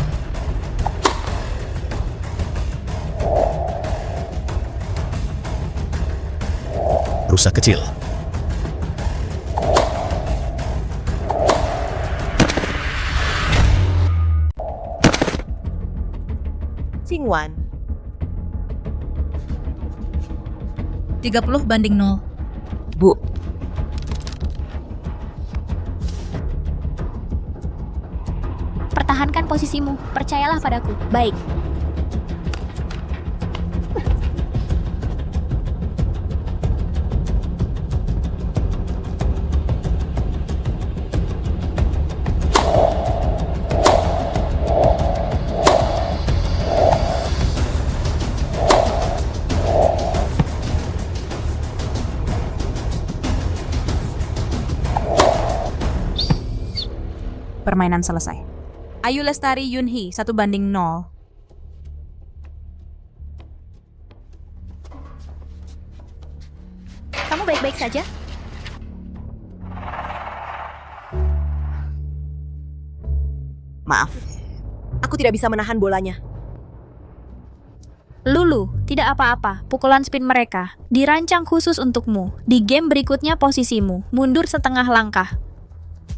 S23: Rusak kecil.
S14: Xingwan.
S19: 30-0.
S14: Bu.
S1: Pertahankan posisimu. Percayalah padaku. Baik.
S19: Permainan selesai. Ayu Lestari Yunhee 1-0.
S1: Kamu baik-baik saja?
S14: Maaf. Aku tidak bisa menahan bolanya.
S1: Lulu, tidak apa-apa. Pukulan spin mereka dirancang khusus untukmu. Di game berikutnya posisimu mundur setengah langkah.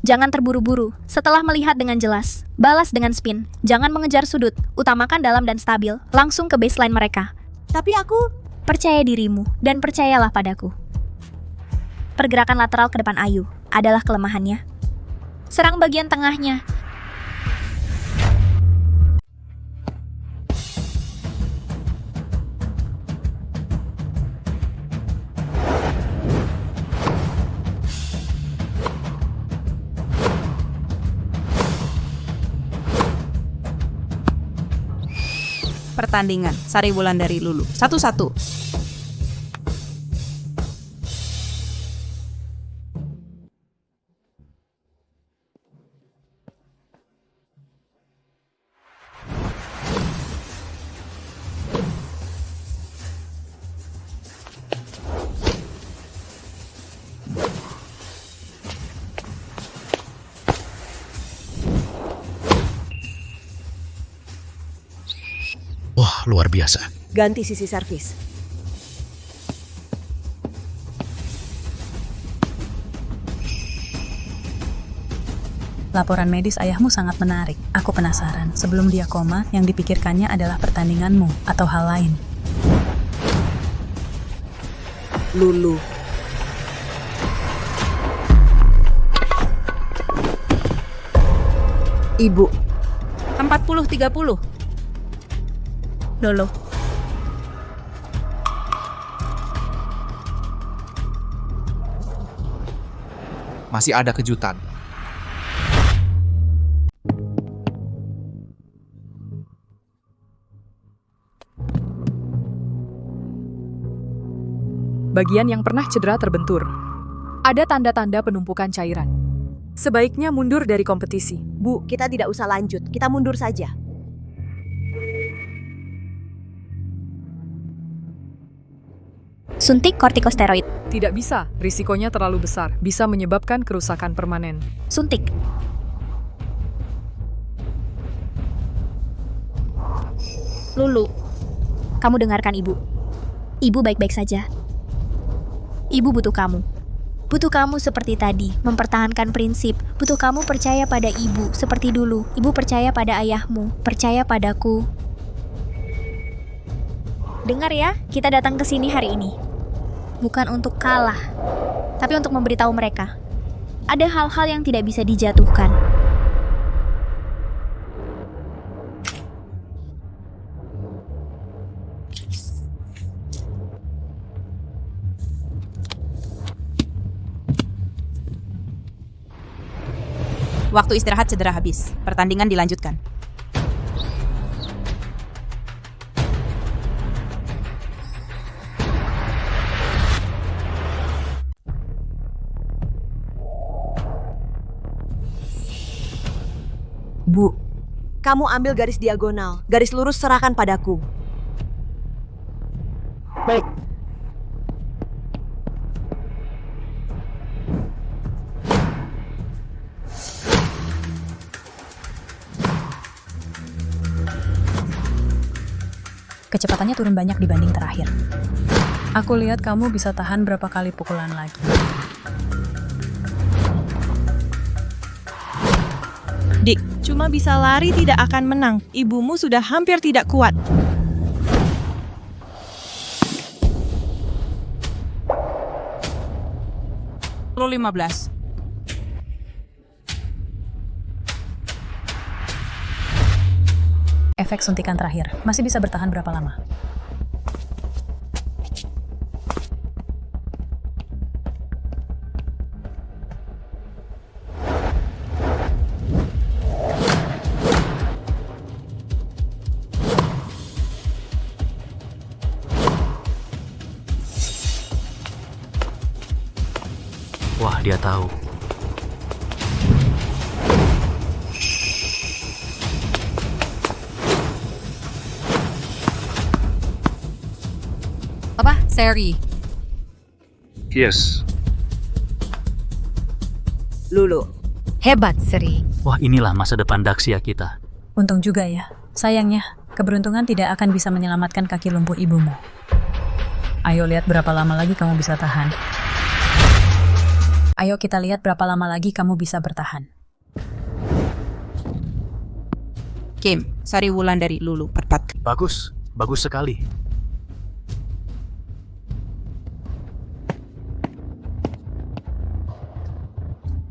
S1: Jangan terburu-buru. Setelah melihat dengan jelas, balas dengan spin. Jangan mengejar sudut. Utamakan dalam dan stabil. Langsung ke baseline mereka.
S14: Tapi aku...
S1: Percaya dirimu dan percayalah padaku. Pergerakan lateral ke depan Ayu adalah kelemahannya. Serang bagian tengahnya.
S19: pertandingan. Sari Wulandari Lulu. 1-1.
S7: Wah, luar biasa.
S14: Ganti sisi servis.
S4: Laporan medis ayahmu sangat menarik. Aku penasaran, sebelum dia koma, yang dipikirkannya adalah pertandinganmu atau hal lain.
S14: Lulu. Ibu.
S19: 40-30.
S1: Lulu.
S10: Masih ada kejutan.
S5: Bagian yang pernah cedera terbentur. Ada tanda-tanda penumpukan cairan. Sebaiknya mundur dari kompetisi.
S14: Bu, kita tidak usah lanjut. Kita mundur saja.
S1: Suntik kortikosteroid.
S5: Tidak bisa, risikonya terlalu besar. Bisa menyebabkan kerusakan permanen.
S1: Suntik. Lulu, kamu dengarkan ibu. Ibu baik-baik saja. Ibu butuh kamu. Butuh kamu seperti tadi, mempertahankan prinsip. Butuh kamu percaya pada ibu, seperti dulu. Ibu percaya pada ayahmu, percaya padaku. Dengar ya, kita datang ke sini hari ini. Bukan untuk kalah, tapi untuk memberitahu mereka. Ada hal-hal yang tidak bisa dijatuhkan.
S19: Waktu istirahat segera habis. Pertandingan dilanjutkan.
S14: Bu, kamu ambil garis diagonal. Garis lurus serahkan padaku.
S3: Baik.
S4: Kecepatannya turun banyak dibanding terakhir. Aku lihat kamu bisa tahan berapa kali pukulan lagi.
S20: Dik, cuma bisa lari tidak akan menang. Ibumu sudah hampir tidak kuat.
S19: Lu 15.
S4: Efek suntikan terakhir. Masih bisa bertahan berapa lama?
S16: Wah, dia tahu.
S15: Apa, Seri?
S8: Yes.
S14: Lulu.
S15: Hebat, Seri.
S16: Wah, inilah masa depan Daxia kita.
S4: Untung juga ya. Sayangnya, keberuntungan tidak akan bisa menyelamatkan kaki lumpuh ibumu. Ayo lihat berapa lama lagi kamu bisa tahan. Ayo kita lihat berapa lama lagi kamu bisa bertahan.
S19: Kim, Sari Wulandari Lulu, 4-4.
S16: Bagus, bagus sekali.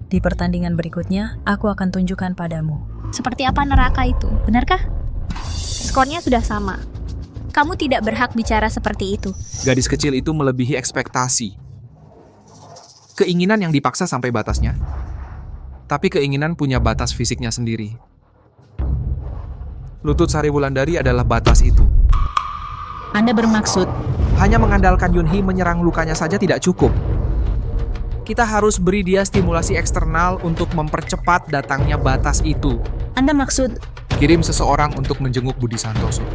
S4: Di pertandingan berikutnya, aku akan tunjukkan padamu.
S1: Seperti apa neraka itu, benarkah? Skornya sudah sama. Kamu tidak berhak bicara seperti itu.
S10: Gadis kecil itu melebihi ekspektasi. Keinginan yang dipaksa sampai batasnya. Tapi keinginan punya batas fisiknya sendiri. Lutut Sari Wulandari adalah batas itu.
S12: Anda bermaksud
S10: Hanya mengandalkan Yunhee menyerang lukanya saja tidak cukup. Kita harus beri dia stimulasi eksternal untuk mempercepat datangnya batas itu.
S12: Anda maksud
S10: Kirim seseorang untuk menjenguk Budi Santoso.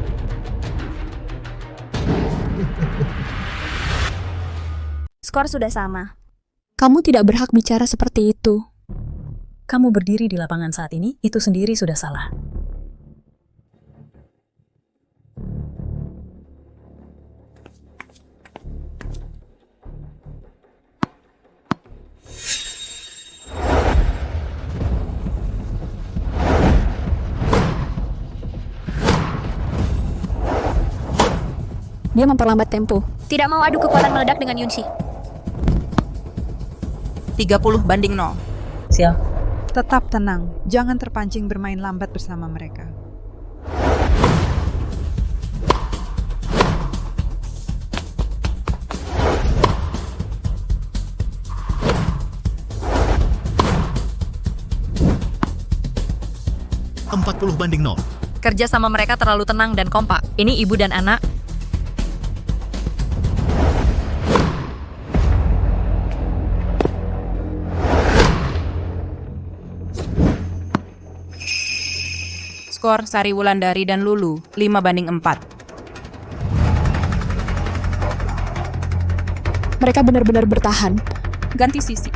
S1: Skor sudah sama.
S9: Kamu tidak berhak bicara seperti itu.
S4: Kamu berdiri di lapangan saat ini, itu sendiri sudah salah.
S9: Dia memperlambat tempo.
S1: Tidak mau adu kekuatan meledak dengan Yunsi.
S19: 30-0.
S4: Sial.
S6: Tetap tenang, jangan terpancing bermain lambat bersama mereka.
S1: Kerja sama mereka terlalu tenang dan kompak. Ini ibu dan anak.
S19: Skor Sari Wulandari dan Lulu 5-4.
S9: Mereka benar-benar bertahan.
S1: Ganti sisi.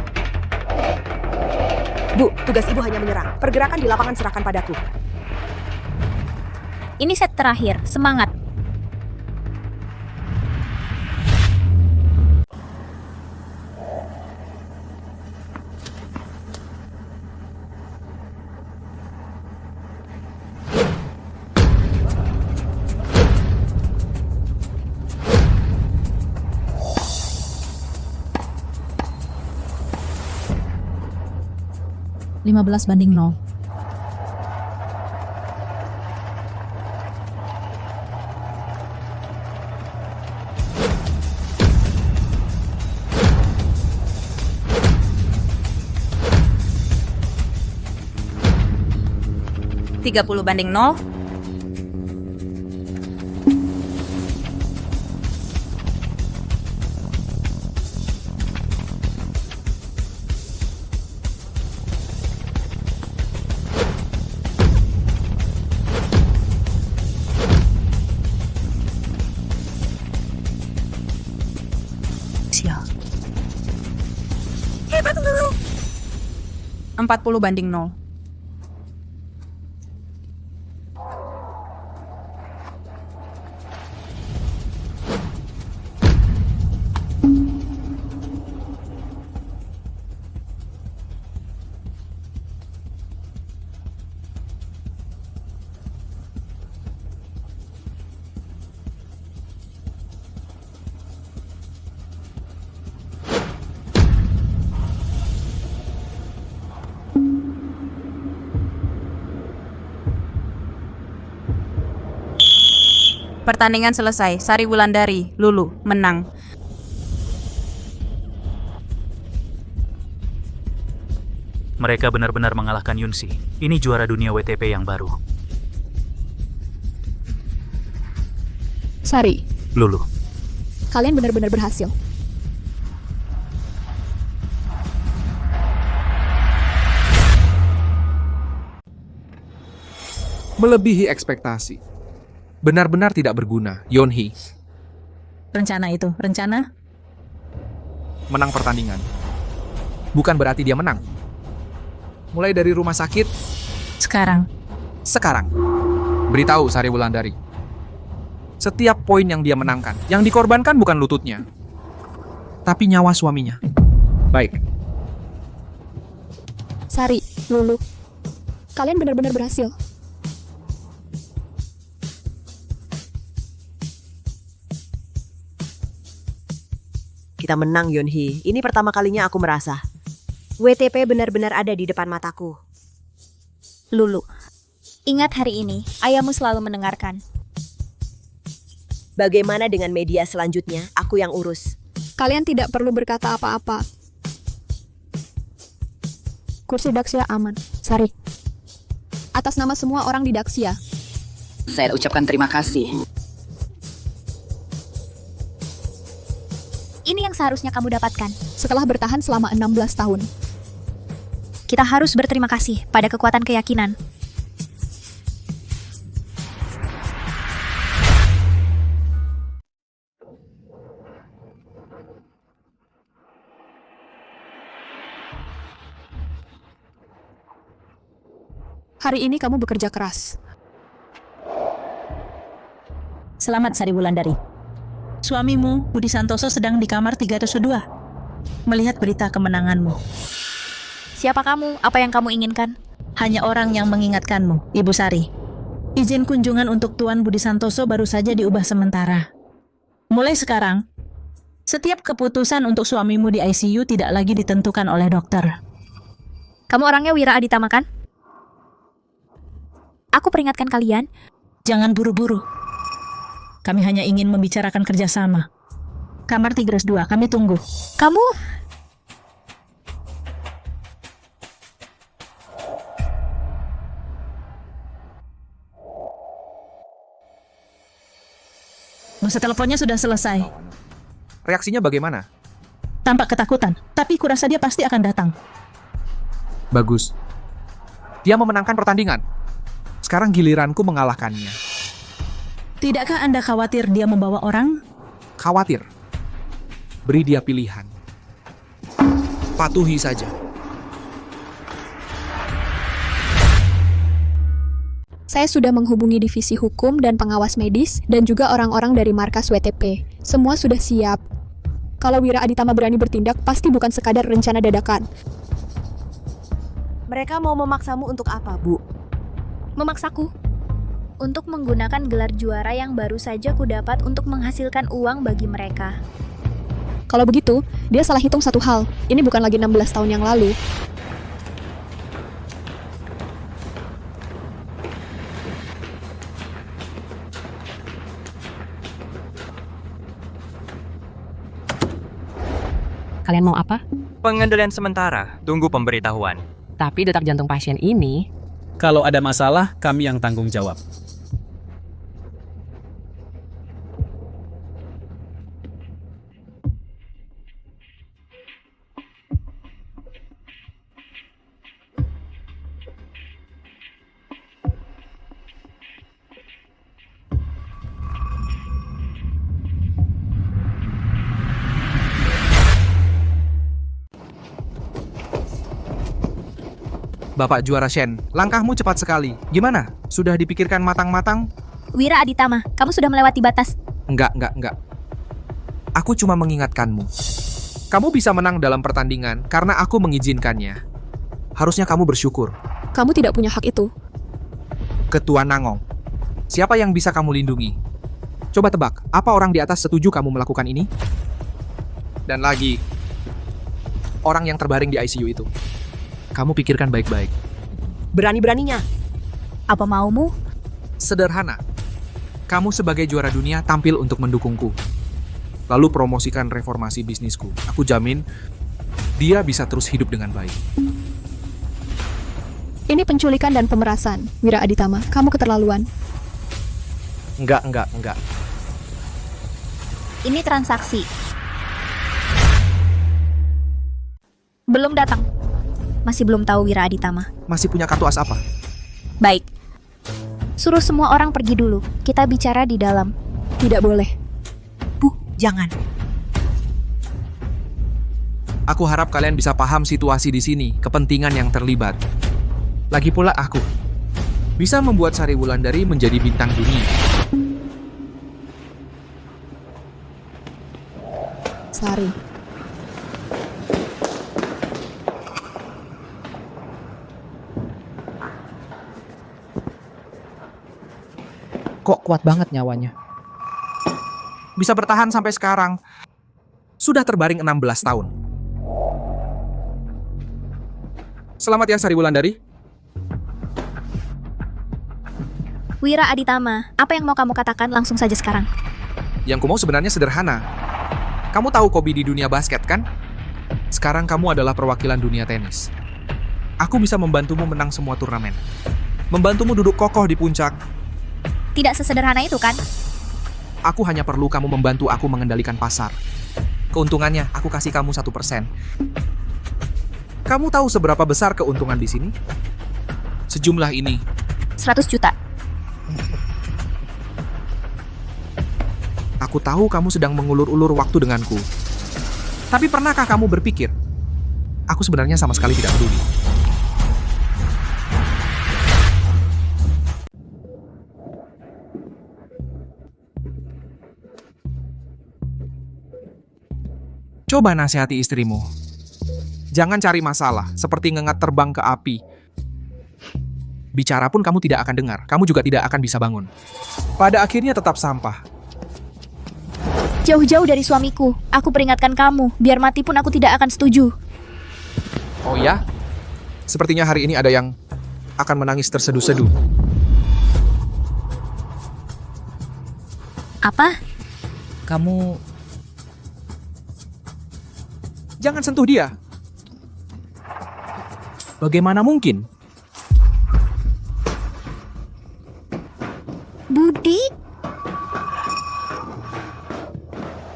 S14: Bu, tugas ibu hanya menyerang. Pergerakan di lapangan serahkan padaku.
S1: Ini set terakhir. Semangat.
S12: Lima 15-0.
S19: Tiga 30-0.
S12: Sial.
S19: 40-0. Pertandingan selesai. Sari Wulandari, Lulu, menang.
S16: Mereka benar-benar mengalahkan Yunsi. Ini juara dunia WTP yang baru.
S9: Sari,
S16: Lulu.
S9: kalian benar-benar berhasil.
S10: Melebihi ekspektasi. Benar-benar tidak berguna, Yunhee.
S12: Rencana itu, rencana?
S10: Menang pertandingan. Bukan berarti dia menang. Mulai dari rumah sakit.
S12: Sekarang.
S10: Beritahu Sari Wulandari. Setiap poin yang dia menangkan, yang dikorbankan bukan lututnya, tapi nyawa suaminya. Baik.
S9: Sari, Lulu, kalian benar-benar berhasil.
S14: Kita menang, Yunhee. Ini pertama kalinya aku merasa WTP benar-benar ada di depan mataku.
S1: Lulu, ingat hari ini, ayahmu selalu mendengarkan.
S14: Bagaimana dengan media selanjutnya? Aku yang urus.
S9: Kalian tidak perlu berkata apa-apa. Kursi Daxia aman. Sari, atas nama semua orang di Daxia,
S17: saya ucapkan terima kasih.
S1: yang seharusnya kamu dapatkan?
S9: Setelah bertahan selama 16 tahun.
S1: Kita harus berterima kasih pada kekuatan keyakinan.
S9: Hari ini kamu bekerja keras.
S12: Selamat Sari Wulandari. Suamimu, Budi Santoso, sedang di kamar 302. Melihat berita kemenanganmu.
S1: Siapa kamu? Apa yang kamu inginkan?
S12: Hanya orang yang mengingatkanmu, Ibu Sari. Izin kunjungan untuk Tuan Budi Santoso baru saja diubah sementara. Mulai sekarang, setiap keputusan untuk suamimu di ICU tidak lagi ditentukan oleh dokter.
S1: Kamu orangnya Wira Aditama kan? Aku peringatkan kalian.
S12: Jangan buru-buru. Kami hanya ingin membicarakan kerjasama. Kamar 302, kami tunggu.
S1: Kamu...
S12: Masa teleponnya sudah selesai.
S10: Reaksinya bagaimana?
S12: Tampak ketakutan, tapi kurasa dia pasti akan datang.
S10: Bagus. Dia memenangkan pertandingan. Sekarang giliranku mengalahkannya.
S12: Tidakkah Anda khawatir dia membawa orang?
S10: Khawatir. Beri dia pilihan. Patuhi saja.
S9: Saya sudah menghubungi divisi hukum dan pengawas medis dan juga orang-orang dari markas WTP. Semua sudah siap. Kalau Wira Aditama berani bertindak, pasti bukan sekadar rencana dadakan.
S14: Mereka mau memaksamu untuk apa, Bu?
S1: Memaksaku untuk menggunakan gelar juara yang baru saja kudapat untuk menghasilkan uang bagi mereka.
S9: Kalau begitu, dia salah hitung satu hal. Ini bukan lagi 16 tahun yang lalu.
S17: Kalian mau apa?
S21: Pengendalian sementara, tunggu pemberitahuan.
S17: Tapi detak jantung pasien ini...
S22: Kalau ada masalah, kami yang tanggung jawab.
S10: Bapak juara Shen, langkahmu cepat sekali. Gimana? Sudah dipikirkan matang-matang?
S1: Wira Aditama, kamu sudah melewati batas.
S10: Enggak. Aku cuma mengingatkanmu. Kamu bisa menang dalam pertandingan karena aku mengizinkannya. Harusnya kamu bersyukur.
S9: Kamu tidak punya hak itu.
S10: Ketua Nangong, siapa yang bisa kamu lindungi? Coba tebak, apa orang di atas setuju kamu melakukan ini? Dan lagi, orang yang terbaring di ICU itu. Kamu pikirkan baik-baik.
S14: Berani-beraninya.
S1: Apa maumu?
S10: Sederhana. Kamu sebagai juara dunia tampil untuk mendukungku. Lalu promosikan reformasi bisnisku. Aku jamin dia bisa terus hidup dengan baik.
S9: Ini penculikan dan pemerasan, Wira Aditama. Kamu keterlaluan.
S10: Enggak.
S1: Ini transaksi. Belum datang. Masih belum tahu Wira Aditama.
S10: Masih punya kartu as apa?
S1: Baik. Suruh semua orang pergi dulu. Kita bicara di dalam.
S9: Tidak boleh.
S14: Bu, jangan.
S10: Aku harap kalian bisa paham situasi di sini, kepentingan yang terlibat. Lagi pula aku bisa membuat Sari Wulandari menjadi bintang dunia.
S9: Sari.
S3: Kok kuat banget nyawanya?
S10: Bisa bertahan sampai sekarang. Sudah terbaring 16 tahun. Selamat ya Sari Wulandari.
S1: Wira Aditama, apa yang mau kamu katakan langsung saja sekarang?
S10: Yang kumau sebenarnya sederhana. Kamu tahu Kobe di dunia basket kan? Sekarang kamu adalah perwakilan dunia tenis. Aku bisa membantumu menang semua turnamen. Membantumu duduk kokoh di puncak.
S1: Tidak sesederhana itu kan?
S10: Aku hanya perlu kamu membantu aku mengendalikan pasar. Keuntungannya, aku kasih kamu 1%. Kamu tahu seberapa besar keuntungan di sini? Sejumlah ini.
S1: 100 juta.
S10: Aku tahu kamu sedang mengulur-ulur waktu denganku. Tapi pernahkah kamu berpikir, aku sebenarnya sama sekali tidak peduli. Coba nasihati istrimu. Jangan cari masalah, seperti ngengat terbang ke api. Bicara pun kamu tidak akan dengar, kamu juga tidak akan bisa bangun. Pada akhirnya tetap sampah.
S1: Jauh-jauh dari suamiku, aku peringatkan kamu, biar mati pun aku tidak akan setuju.
S10: Oh ya? Sepertinya hari ini ada yang akan menangis terseduh-seduh.
S1: Apa?
S10: Kamu... Jangan sentuh dia. Bagaimana mungkin?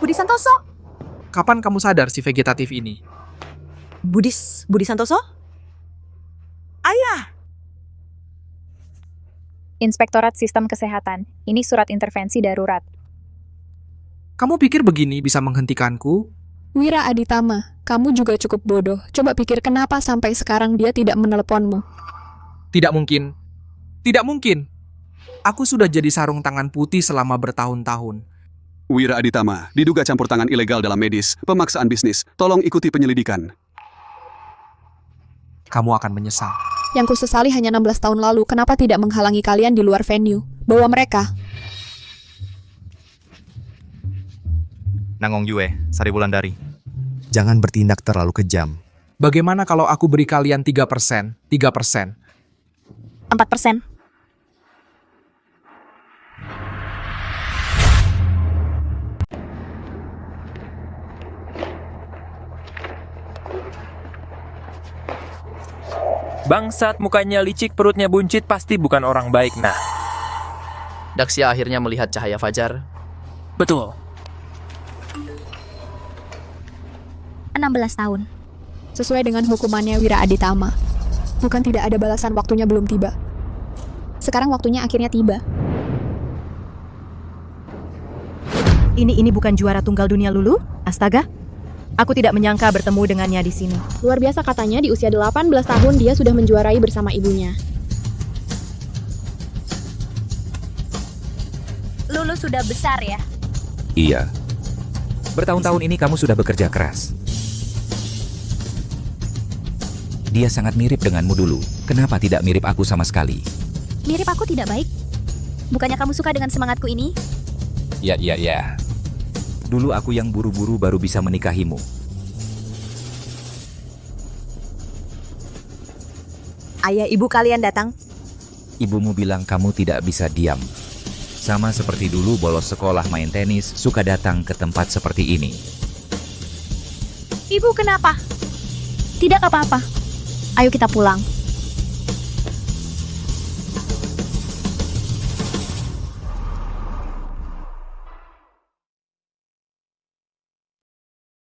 S1: Budi Santoso?
S10: Kapan kamu sadar si vegetatif ini?
S14: Budi Santoso? Ayah!
S2: Inspektorat Sistem Kesehatan. Ini surat intervensi darurat.
S10: Kamu pikir begini bisa menghentikanku?
S9: Wira Aditama, kamu juga cukup bodoh. Coba pikir kenapa sampai sekarang dia tidak meneleponmu.
S10: Tidak mungkin. Tidak mungkin. Aku sudah jadi sarung tangan putih selama bertahun-tahun.
S11: Wira Aditama, diduga campur tangan ilegal dalam medis, pemaksaan bisnis. Tolong ikuti penyelidikan.
S10: Kamu akan menyesal.
S9: Yang kusesali hanya 16 tahun lalu, kenapa tidak menghalangi kalian di luar venue? Bawa mereka.
S13: Nangong Yue, Sari Wulandari.
S24: Jangan bertindak terlalu kejam.
S10: Bagaimana kalau aku beri kalian 3%? 3%.
S1: 4%.
S25: Bangsat, mukanya licik, perutnya buncit, pasti bukan orang baik. Nah,
S26: Daxia akhirnya melihat cahaya fajar.
S25: betul.
S1: 16 tahun.
S9: Sesuai dengan hukumannya Wira Aditama. Bukan tidak ada balasan, waktunya belum tiba.
S1: Sekarang waktunya akhirnya tiba.
S27: Ini bukan juara tunggal dunia Lulu? Astaga. Aku tidak menyangka bertemu dengannya di sini.
S9: Luar biasa katanya, di usia 18 tahun dia sudah menjuarai bersama ibunya.
S1: Lulu sudah besar ya?
S28: Iya. Bertahun-tahun ini kamu sudah bekerja keras. Dia sangat mirip denganmu dulu. Kenapa tidak mirip aku sama sekali?
S1: Mirip aku tidak baik? Bukannya kamu suka dengan semangatku ini?
S28: Ya. Dulu aku yang buru-buru baru bisa menikahimu.
S14: Ayah ibu kalian datang.
S28: Ibumu bilang kamu tidak bisa diam. Sama seperti dulu bolos sekolah main tenis, suka datang ke tempat seperti ini.
S1: Ibu kenapa? Tidak apa-apa. Ayo kita pulang.